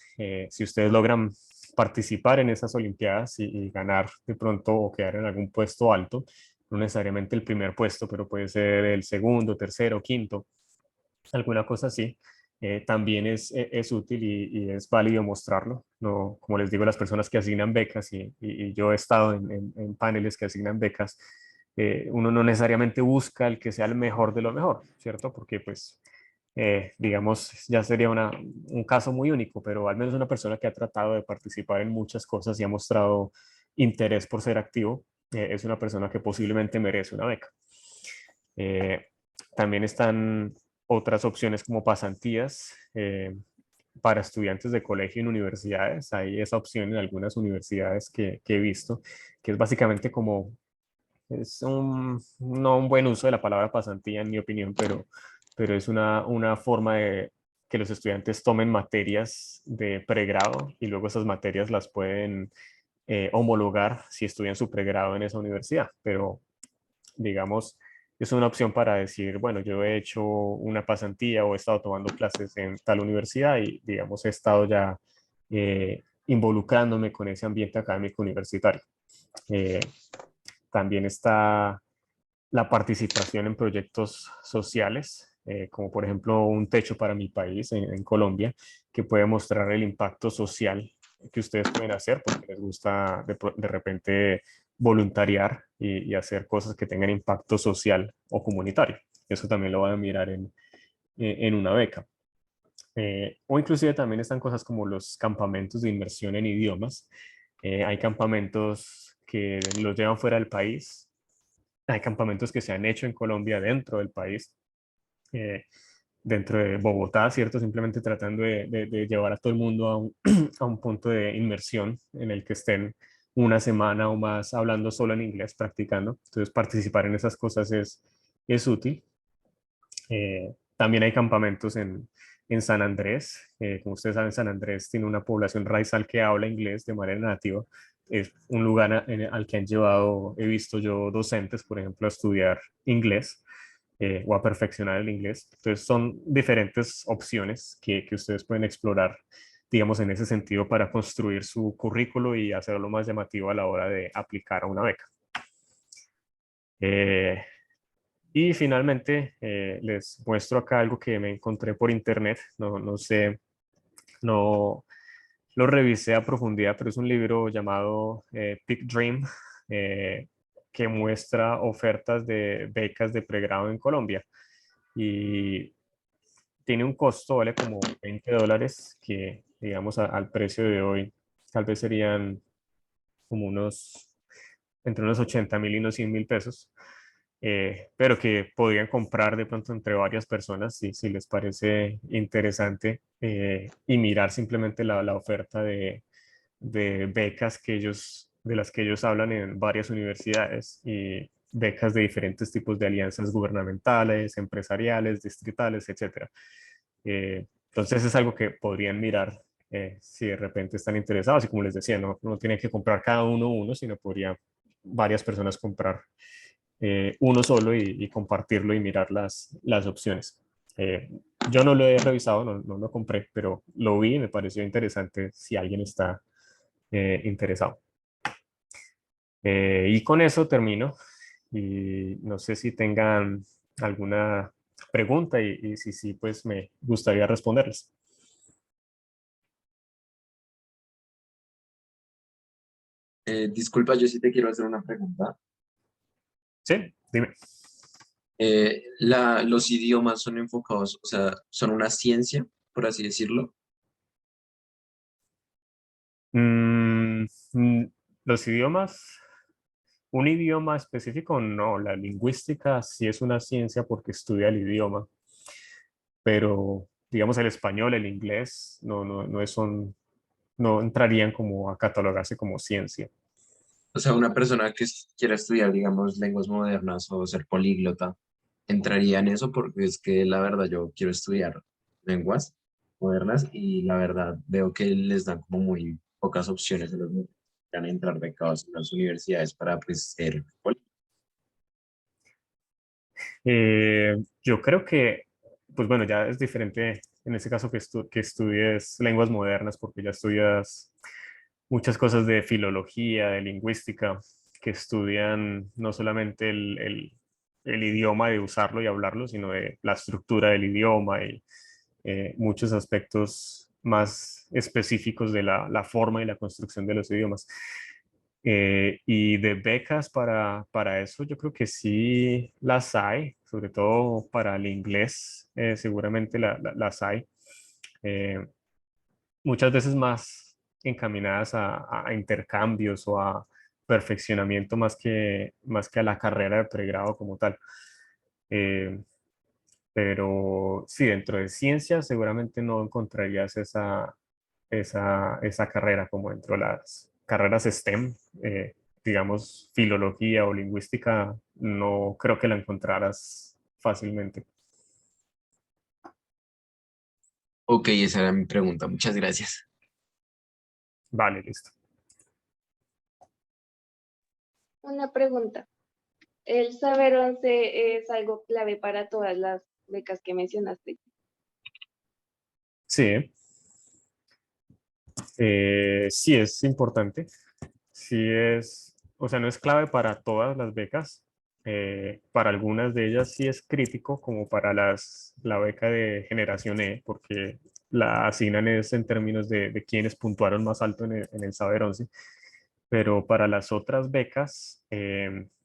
Si ustedes logran participar en esas Olimpiadas y ganar de pronto o quedar en algún puesto alto, no necesariamente el primer puesto, pero puede ser el segundo, tercero, quinto, alguna cosa así, también es útil y es válido mostrarlo. No, como les digo, las personas que asignan becas y yo he estado en paneles que asignan becas, uno no necesariamente busca el que sea el mejor de lo mejor, ¿cierto? Porque pues, digamos, ya sería un caso muy único, pero al menos una persona que ha tratado de participar en muchas cosas y ha mostrado interés por ser activo, es una persona que posiblemente merece una beca. Eh, También están otras opciones como pasantías para estudiantes de colegio en universidades. Hay esa opción en algunas universidades que he visto, que es básicamente como, no un buen uso de la palabra pasantía en mi opinión, pero es una forma de que los estudiantes tomen materias de pregrado y luego esas materias las pueden homologar si estudian su pregrado en esa universidad. Pero digamos, es una opción para decir, bueno, yo he hecho una pasantía o he estado tomando clases en tal universidad y, digamos, he estado ya involucrándome con ese ambiente académico universitario. Eh, También está la participación en proyectos sociales, como por ejemplo un techo para mi país en Colombia, que puede mostrar el impacto social que ustedes pueden hacer porque les gusta de repente voluntariar y hacer cosas que tengan impacto social o comunitario. Eso también lo van a mirar en una beca. O inclusive también están cosas como los campamentos de inmersión en idiomas. Hay campamentos que los llevan fuera del país, hay campamentos que se han hecho en Colombia dentro del país, eh, dentro de Bogotá, ¿cierto? Simplemente tratando de llevar a todo el mundo a un punto de inmersión en el que estén una semana o más hablando solo en inglés, practicando. Entonces, participar en esas cosas es útil. También hay campamentos en San Andrés. Como ustedes saben, San Andrés tiene una población raizal que habla inglés de manera nativa. Es un lugar al que han llevado, he visto yo, docentes, por ejemplo, a estudiar inglés o a perfeccionar el inglés. Entonces, son diferentes opciones que ustedes pueden explorar, digamos, en ese sentido para construir su currículo y hacerlo más llamativo a la hora de aplicar a una beca. Eh, y finalmente, les muestro acá algo que me encontré por internet. No sé, no lo revisé a profundidad, pero es un libro llamado Pick Dream, eh, que muestra ofertas de becas de pregrado en Colombia. Y tiene un costo, vale como $20, que digamos al precio de hoy tal vez serían como entre unos 80.000 y unos 100.000 pesos, pero que podrían comprar de pronto entre varias personas si les parece interesante, y mirar simplemente la oferta de becas de las que ellos hablan en varias universidades y becas de diferentes tipos de alianzas gubernamentales, empresariales, distritales, etcétera. Entonces es algo que podrían mirar si de repente están interesados y como les decía, no tienen que comprar cada uno, sino podrían varias personas comprar uno solo y compartirlo y mirar las opciones. Eh, yo no lo he revisado, no lo compré, pero lo vi y me pareció interesante si alguien está interesado. Y con eso termino y no sé si tengan alguna pregunta y si sí, pues me gustaría responderles. Disculpa, yo sí te quiero hacer una pregunta. Sí, dime. Los idiomas son enfocados, o sea, son una ciencia, por así decirlo. Mm, mm, los idiomas, un idioma específico, no. La lingüística sí es una ciencia porque estudia el idioma, pero digamos el español, el inglés, no entrarían como a catalogarse como ciencia. O sea, una persona que quiera estudiar, digamos, lenguas modernas o ser políglota, entraría en eso porque es que la verdad yo quiero estudiar lenguas modernas y la verdad veo que les dan como muy pocas opciones a los niños que van a entrar becados en las universidades para pues ser Yo creo que, pues bueno, ya es diferente en ese caso que estudies lenguas modernas, porque ya estudias muchas cosas de filología, de lingüística, que estudian no solamente el idioma de usarlo y hablarlo, sino de la estructura del idioma y muchos aspectos más específicos de la forma y la construcción de los idiomas. Y de becas para eso, yo creo que sí las hay, sobre todo para el inglés, seguramente las hay. Eh, Muchas veces más encaminadas a intercambios o a perfeccionamiento más que a la carrera de pregrado como tal. Eh, pero sí, dentro de ciencias seguramente no encontrarías esa carrera como dentro de las carreras STEM, digamos, filología o lingüística, no creo que la encontraras fácilmente. Ok, esa era mi pregunta. Muchas gracias. Vale, listo. Una pregunta. ¿El saber 11 es algo clave para todas las becas que mencionaste? Sí, sí es importante. Sí es, o sea, no es clave para todas las becas. Para algunas de ellas sí es crítico, como para la beca de generación E, porque la asignan es en términos de quienes puntuaron más alto en el Saber 11. Pero para las otras becas,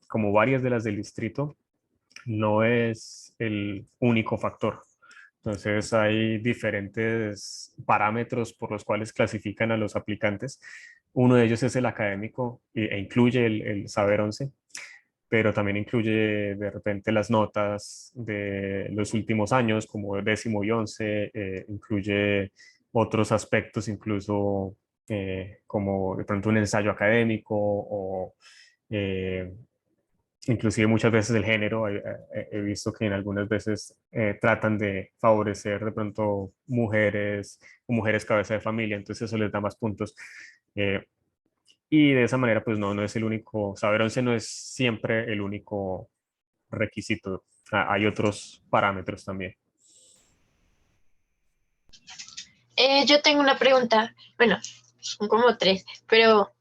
como varias de las del distrito, no es el único factor. Entonces hay diferentes parámetros por los cuales clasifican a los aplicantes. Uno de ellos es el académico e incluye el Saber 11, pero también incluye de repente las notas de los últimos años, como décimo y once, incluye otros aspectos, incluso como de pronto un ensayo académico o eh, inclusive muchas veces el género. He visto que en algunas veces tratan de favorecer de pronto mujeres o mujeres cabeza de familia, entonces eso les da más puntos. Eh, y de esa manera, pues no es el único, saber 11 no es siempre el único requisito. Hay otros parámetros también. Yo tengo una pregunta, bueno, son como tres, pero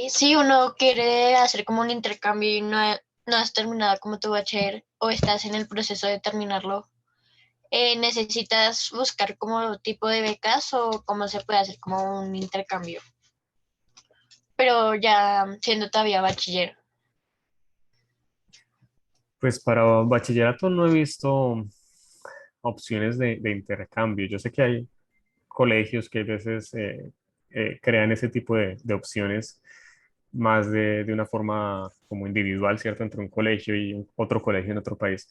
si uno quiere hacer como un intercambio y no has terminado como tu bachiller o estás en el proceso de terminarlo, ¿necesitas buscar como tipo de becas o cómo se puede hacer como un intercambio? Pero ya siendo todavía bachiller. Pues para bachillerato no he visto opciones de intercambio. Yo sé que hay colegios que a veces crean ese tipo de opciones más de una forma como individual, ¿cierto? Entre un colegio y otro colegio en otro país,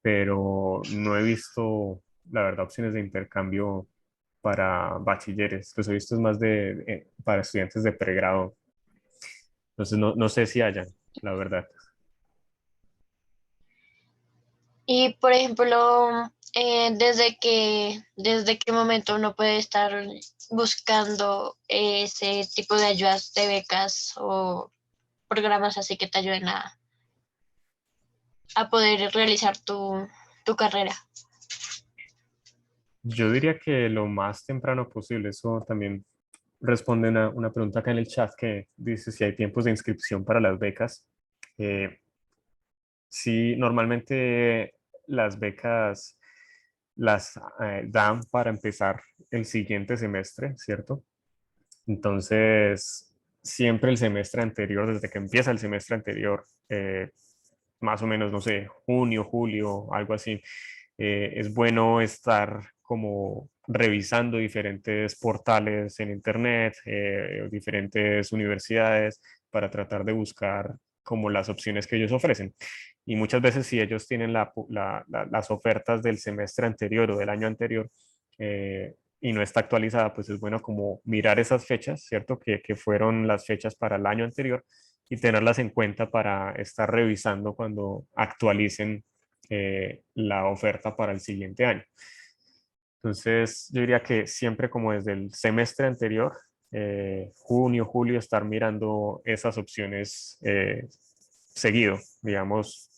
pero no he visto, la verdad, opciones de intercambio para bachilleres. Los he visto es más para estudiantes de pregrado. Entonces no sé si hayan, la verdad. Y por ejemplo, ¿desde qué momento uno puede estar buscando ese tipo de ayudas de becas o programas así que te ayuden a poder realizar tu carrera? Yo diría que lo más temprano posible. Eso también responde una pregunta acá en el chat que dice si hay tiempos de inscripción para las becas. Eh, sí, normalmente las becas las dan para empezar el siguiente semestre, ¿cierto? Entonces, siempre el semestre anterior, desde que empieza el semestre anterior, más o menos, no sé, junio, julio, algo así, es bueno estar como revisando diferentes portales en internet, diferentes universidades, para tratar de buscar como las opciones que ellos ofrecen. Y muchas veces si ellos tienen las ofertas del semestre anterior o del año anterior, y no está actualizada, pues es bueno como mirar esas fechas, ¿cierto? Que fueron las fechas para el año anterior y tenerlas en cuenta para estar revisando cuando actualicen la oferta para el siguiente año. Entonces, yo diría que siempre como desde el semestre anterior, junio, julio, estar mirando esas opciones seguido, digamos,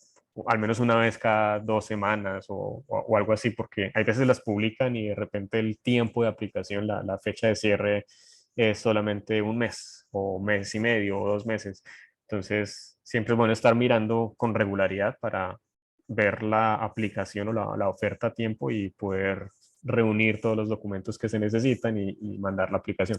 al menos una vez cada 2 semanas o algo así, porque hay veces las publican y de repente el tiempo de aplicación, la fecha de cierre es solamente un mes o mes y medio o 2 meses. Entonces, siempre es bueno estar mirando con regularidad para ver la aplicación o la oferta a tiempo y poder reunir todos los documentos que se necesitan y mandar la aplicación.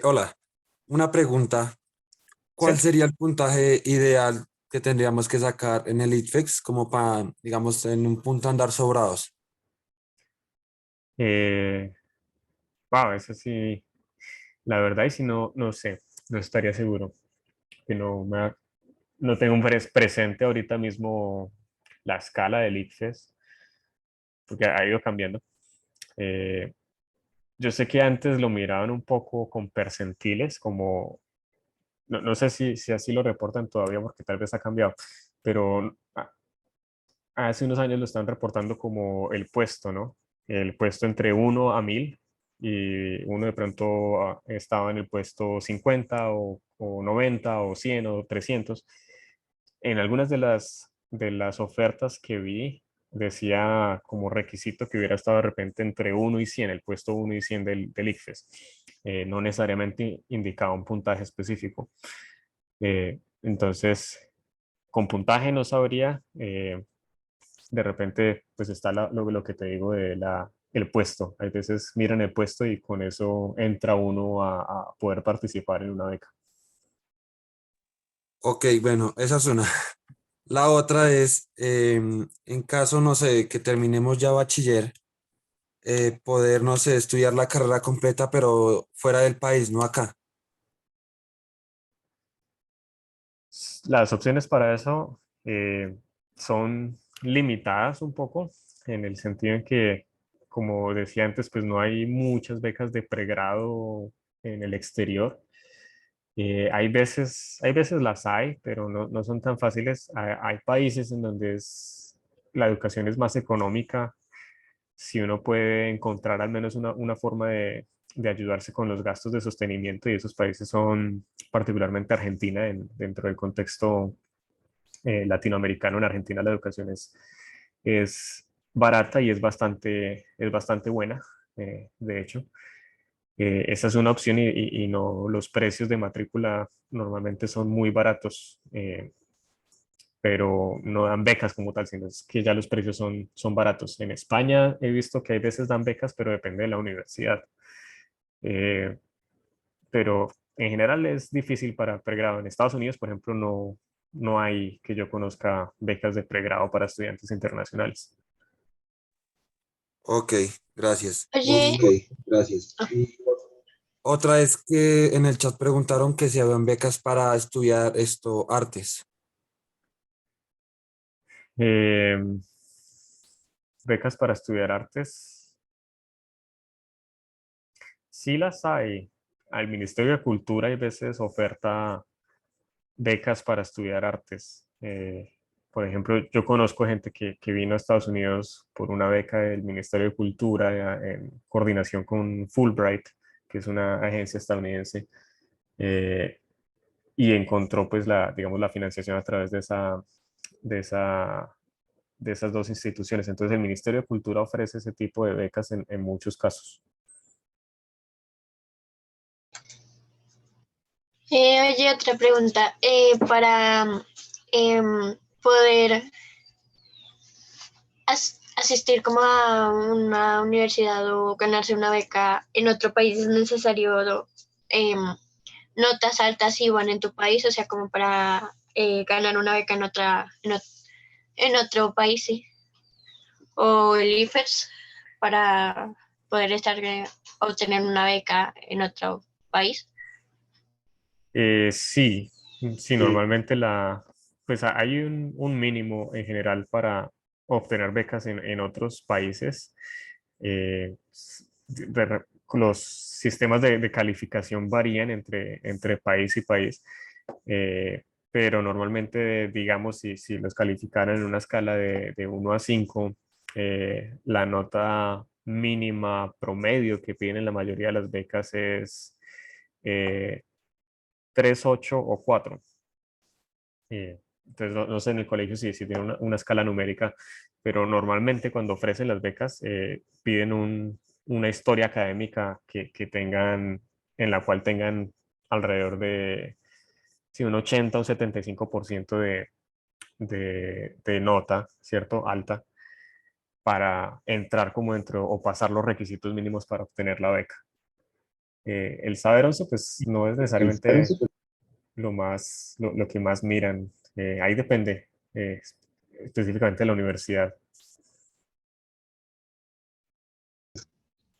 Hola, una pregunta. Sí. ¿Cuál sería el puntaje ideal que tendríamos que sacar en el ITFEX como para, digamos, en un punto andar sobrados? Eh, wow, eso sí, la verdad, y si no, no sé, no estaría seguro, que no tengo un presente ahorita mismo la escala del ICFES, porque ha ido cambiando. Eh, yo sé que antes lo miraban un poco con percentiles, como, no sé si así lo reportan todavía, porque tal vez ha cambiado, pero hace unos años lo están reportando como el puesto, ¿no? El puesto entre 1 a 1000 y uno de pronto estaba en el puesto 50 o 90 o 100 o 300. En algunas de las ofertas que vi decía como requisito que hubiera estado de repente entre 1 y 100, el puesto 1 y 100 del ICFES. No necesariamente indicaba un puntaje específico. Entonces, con puntaje no sabría. De repente, pues está lo que te digo de el puesto. Hay veces miran el puesto y con eso entra uno a poder participar en una beca. Ok, bueno, esa es una. La otra es, en caso, no sé, que terminemos ya bachiller, poder, no sé, estudiar la carrera completa, pero fuera del país, no acá. Las opciones para eso son limitadas un poco, en el sentido en que, como decía antes, pues no hay muchas becas de pregrado en el exterior. Hay veces las hay, pero no son tan fáciles. Hay países en donde la educación es más económica. Si uno puede encontrar al menos una forma de ayudarse con los gastos de sostenimiento, y esos países son particularmente Argentina, dentro del contexto latinoamericano. En Argentina la educación es barata y es bastante buena, de hecho. Esa es una opción y no, los precios de matrícula normalmente son muy baratos, pero no dan becas como tal, sino es que ya los precios son baratos. En España he visto que hay veces dan becas, pero depende de la universidad. Eh, pero en general es difícil para pregrado. En Estados Unidos, por ejemplo, no hay que yo conozca becas de pregrado para estudiantes internacionales. Ok, gracias. Oye, Gracias. ah, Y otra es que en el chat preguntaron que si habían becas para estudiar esto, artes. Eh, becas para estudiar artes, sí las hay. Al Ministerio de Cultura hay veces oferta becas para estudiar artes. Por ejemplo, yo conozco gente que vino a Estados Unidos por una beca del Ministerio de Cultura en coordinación con Fulbright, que es una agencia estadounidense, eh, y encontró pues digamos, la financiación a través de esa, de esas dos instituciones. Entonces el Ministerio de Cultura ofrece ese tipo de becas en muchos casos. oye, otra pregunta. Para poder asistir como a una universidad o ganarse una beca en otro país es necesario em, notas altas si van en tu país, o sea, como para ganar una beca en otro país, sí. O el IFES para poder obtener una beca en otro país. Sí, sí, normalmente pues hay un mínimo en general para obtener becas en otros países. Los sistemas de calificación varían entre país y país, eh, pero normalmente, digamos, si los calificaran en una escala de 1 a 5, la nota mínima promedio que piden en la mayoría de las becas es eh, 3, 8 o 4. Entonces, no sé en el colegio si tiene una escala numérica, pero normalmente cuando ofrecen las becas piden una historia académica que tengan, en la cual tengan alrededor de sí, un 80 o 75% de nota, ¿cierto? Alta, para entrar como dentro o pasar los requisitos mínimos para obtener la beca. El saber 11 pues no es necesariamente lo que más miran. Ahí depende específicamente de la universidad.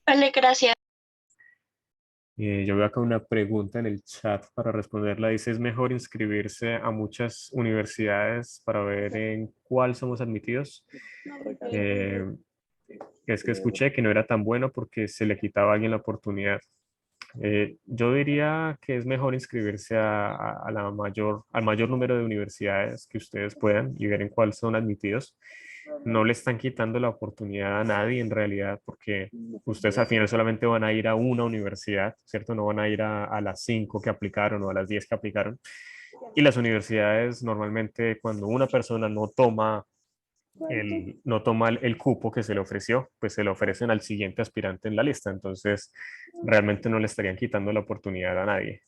Vale, gracias. Yo veo acá una pregunta en el chat para responderla. Dice, ¿es mejor inscribirse a muchas universidades para ver en cuál somos admitidos? Eh, es que escuché que no era tan bueno porque se le quitaba a alguien la oportunidad. Yo diría que es mejor inscribirse al mayor número de universidades que ustedes puedan y ver en cuál son admitidos. No le están quitando la oportunidad a nadie en realidad, porque ustedes al final solamente van a ir a una universidad, ¿cierto? No van a ir a las 5 que aplicaron o a las 10 que aplicaron. Y las universidades normalmente cuando una persona no toma el cupo que se le ofreció, pues se le ofrecen al siguiente aspirante en la lista. Entonces, realmente no le estarían quitando la oportunidad a nadie.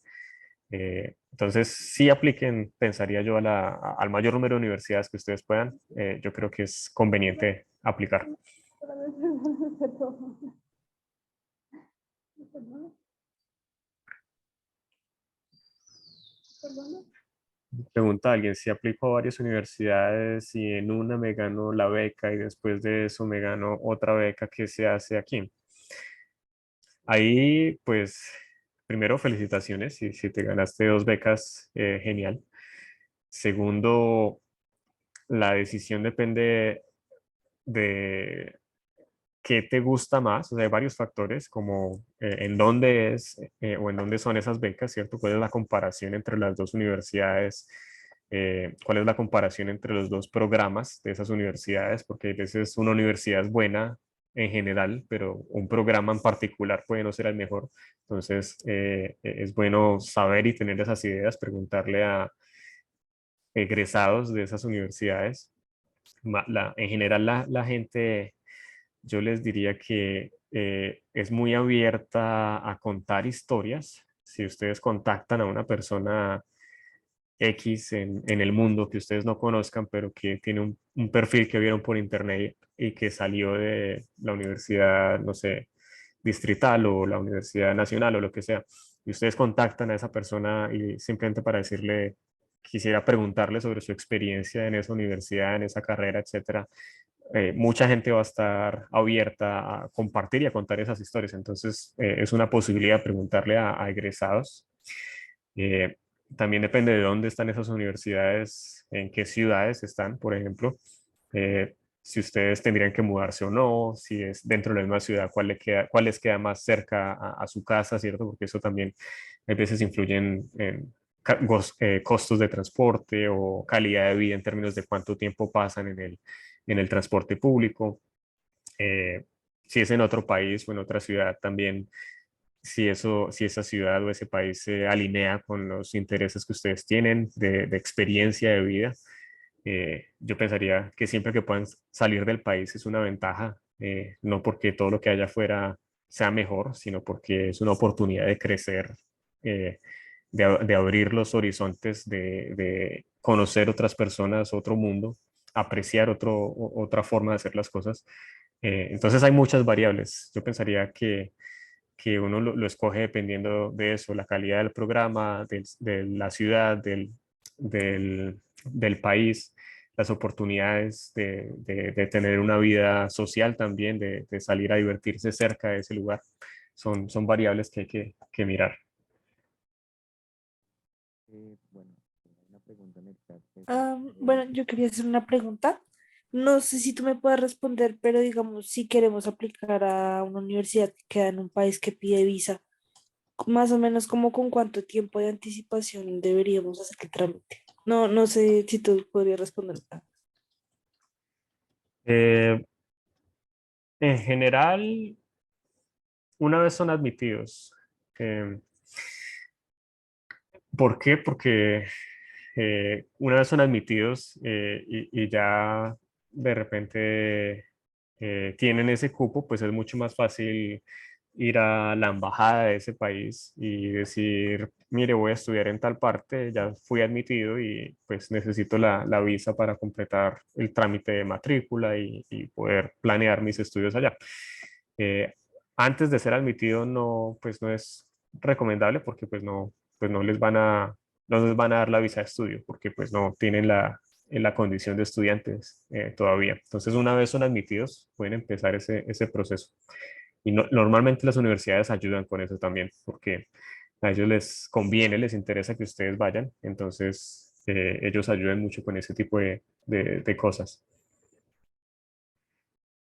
Entonces, sí apliquen, pensaría yo, al mayor número de universidades que ustedes puedan. Yo creo que es conveniente aplicar. Pregunta a alguien, si aplico a varias universidades y en una me gano la beca y después de eso me gano otra beca, ¿qué se hace aquí? Ahí, pues, primero, felicitaciones. Si te ganaste 2 becas, genial. Segundo, la decisión depende de qué te gusta más. O sea, hay varios factores, como en dónde es o en dónde son esas becas, ¿cierto? ¿Cuál es la comparación entre las dos universidades? ¿Cuál es la comparación entre los dos programas de esas universidades? Porque a veces una universidad es buena en general, pero un programa en particular puede no ser el mejor. Entonces, es bueno saber y tener esas ideas, preguntarle a egresados de esas universidades. En general, la gente, yo les diría que es muy abierta a contar historias. Si ustedes contactan a una persona X en el mundo que ustedes no conozcan, pero que tiene un perfil que vieron por internet y que salió de la universidad, no sé, distrital o la universidad nacional o lo que sea, y ustedes contactan a esa persona y simplemente para decirle, quisiera preguntarle sobre su experiencia en esa universidad, en esa carrera, etcétera, mucha gente va a estar abierta a compartir y a contar esas historias. Entonces, es una posibilidad preguntarle a egresados. Eh, También depende de dónde están esas universidades, en qué ciudades están, por ejemplo. Si ustedes tendrían que mudarse o no, si es dentro de la misma ciudad, cuál les queda más cerca a su casa, ¿cierto? Porque eso también a veces influye en costos de transporte o calidad de vida en términos de cuánto tiempo pasan en el transporte público. Eh, si es en otro país o en otra ciudad también, si esa ciudad o ese país se alinea con los intereses que ustedes tienen de experiencia de vida. Yo pensaría que siempre que puedan salir del país es una ventaja, no porque todo lo que haya afuera sea mejor, sino porque es una oportunidad de crecer, eh, de abrir los horizontes, de conocer otras personas, otro mundo, apreciar otra forma de hacer las cosas. Entonces hay muchas variables. Yo pensaría que uno lo escoge dependiendo de eso, la calidad del programa, de la ciudad, del país, las oportunidades de tener una vida social también, de salir a divertirse cerca de ese lugar. Son variables que hay que mirar. Bueno, una pregunta en el chat. Bueno, yo quería hacer una pregunta. No sé si tú me puedes responder, pero digamos, si queremos aplicar a una universidad que queda en un país que pide visa, más o menos como con cuánto tiempo de anticipación deberíamos hacer el trámite. No, no sé si tú podrías responder. Eh, en general, una vez son admitidos. eh, ¿Por qué? Porque una vez son admitidos y ya de repente tienen ese cupo, pues es mucho más fácil ir a la embajada de ese país y decir, mire, voy a estudiar en tal parte, ya fui admitido y pues necesito la visa para completar el trámite de matrícula y poder planear mis estudios allá. Eh, Antes de ser admitido no, pues no es recomendable porque pues no les van a dar la visa de estudio porque pues no tienen la condición de estudiantes todavía. Entonces, una vez son admitidos, pueden empezar ese proceso. Y normalmente las universidades ayudan con eso también, porque a ellos les conviene, les interesa que ustedes vayan, entonces ellos ayudan mucho con ese tipo de cosas.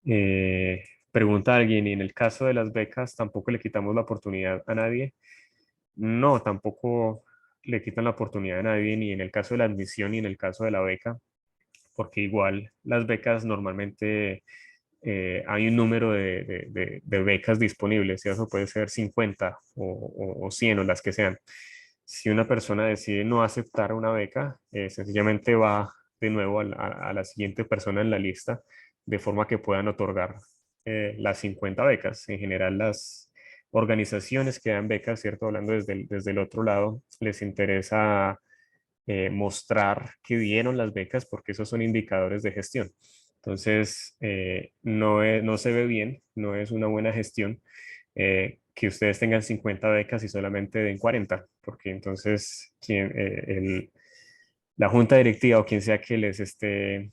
Eh, Pregunta a alguien, ¿y en el caso de las becas tampoco le quitamos la oportunidad a nadie? No, tampoco le quitan la oportunidad a nadie, ni en el caso de la admisión, ni en el caso de la beca, porque igual las becas normalmente hay un número de becas disponibles, y eso puede ser 50 o 100 o las que sean. Si una persona decide no aceptar una beca, sencillamente va de nuevo a la siguiente persona en la lista, de forma que puedan otorgar las 50 becas. En general, las organizaciones que dan becas, ¿cierto? Hablando desde el otro lado, les interesa mostrar que dieron las becas porque esos son indicadores de gestión. Entonces, no se ve bien, no es una buena gestión que ustedes tengan 50 becas y solamente den 40, porque entonces la junta directiva o quien sea que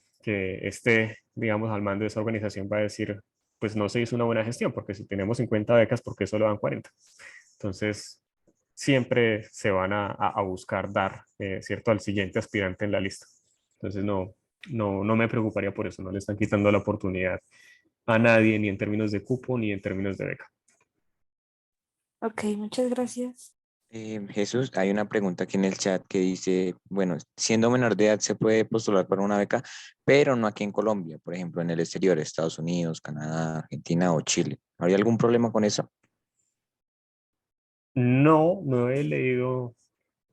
esté, digamos, al mando de esa organización va a decir, pues no se hizo una buena gestión, porque si tenemos 50 becas, ¿por qué solo dan 40? Entonces, siempre se van a buscar dar, ¿cierto?, al siguiente aspirante en la lista. Entonces, no me preocuparía por eso, no le están quitando la oportunidad a nadie, ni en términos de cupo, ni en términos de beca. Ok, muchas gracias. Jesús, hay una pregunta aquí en el chat que dice, bueno, siendo menor de edad se puede postular para una beca, pero no aquí en Colombia, por ejemplo, en el exterior, Estados Unidos, Canadá, Argentina o Chile. ¿Habría algún problema con eso? No he leído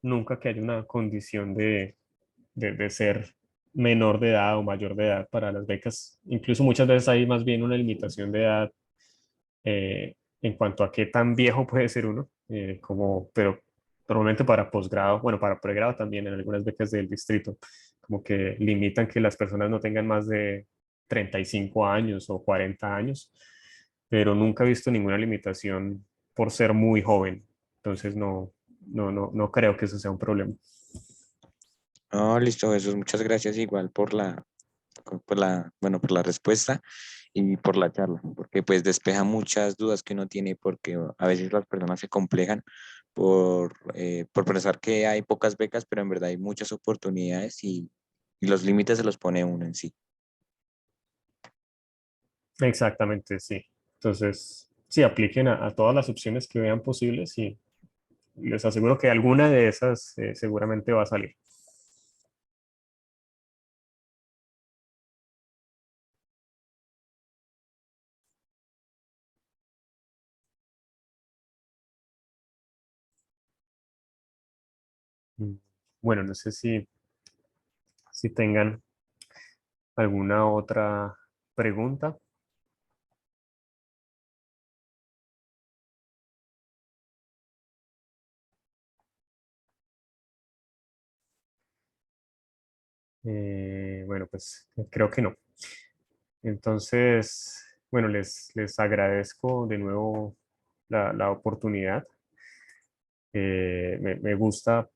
nunca que haya una condición de ser menor de edad o mayor de edad para las becas. Incluso muchas veces hay más bien una limitación de edad en cuanto a qué tan viejo puede ser uno, pero normalmente para posgrado, bueno, para pregrado también en algunas becas del distrito, como que limitan que las personas no tengan más de 35 años o 40 años, pero nunca he visto ninguna limitación por ser muy joven. Entonces no creo que eso sea un problema. No, listo, Jesús, muchas gracias igual bueno, por la respuesta y por la charla, porque pues despeja muchas dudas que uno tiene, porque a veces las personas se complejan por pensar que hay pocas becas, pero en verdad hay muchas oportunidades y los límites se los pone uno en sí. Exactamente, sí. Entonces, sí, apliquen a todas las opciones que vean posibles y les aseguro que alguna de esas seguramente va a salir. Mm, Bueno, no sé si tengan alguna otra pregunta. Bueno, pues creo que no. Entonces, bueno, les agradezco de nuevo la oportunidad. Me gusta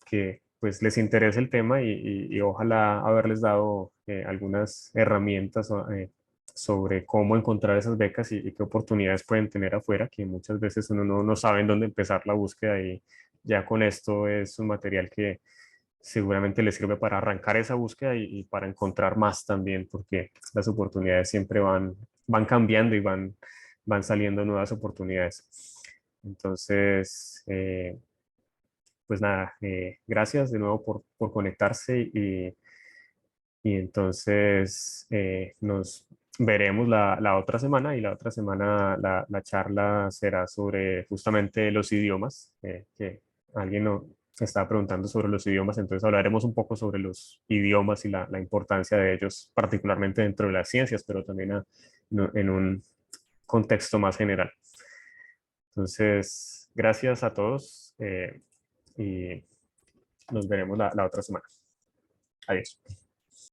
que pues les interese el tema y ojalá haberles dado algunas herramientas sobre cómo encontrar esas becas y qué oportunidades pueden tener afuera, que muchas veces uno no sabe en dónde empezar la búsqueda y ya con esto es un material que seguramente les sirve para arrancar esa búsqueda y para encontrar más también, porque las oportunidades siempre van cambiando y van saliendo nuevas oportunidades. Entonces, pues nada, gracias de nuevo por conectarse y entonces nos veremos la otra semana y la otra semana la charla será sobre justamente los idiomas, que alguien nos estaba preguntando sobre los idiomas, entonces hablaremos un poco sobre los idiomas y la importancia de ellos, particularmente dentro de las ciencias, pero también en un contexto más general. Entonces, gracias a todos y nos veremos la otra semana. Adiós.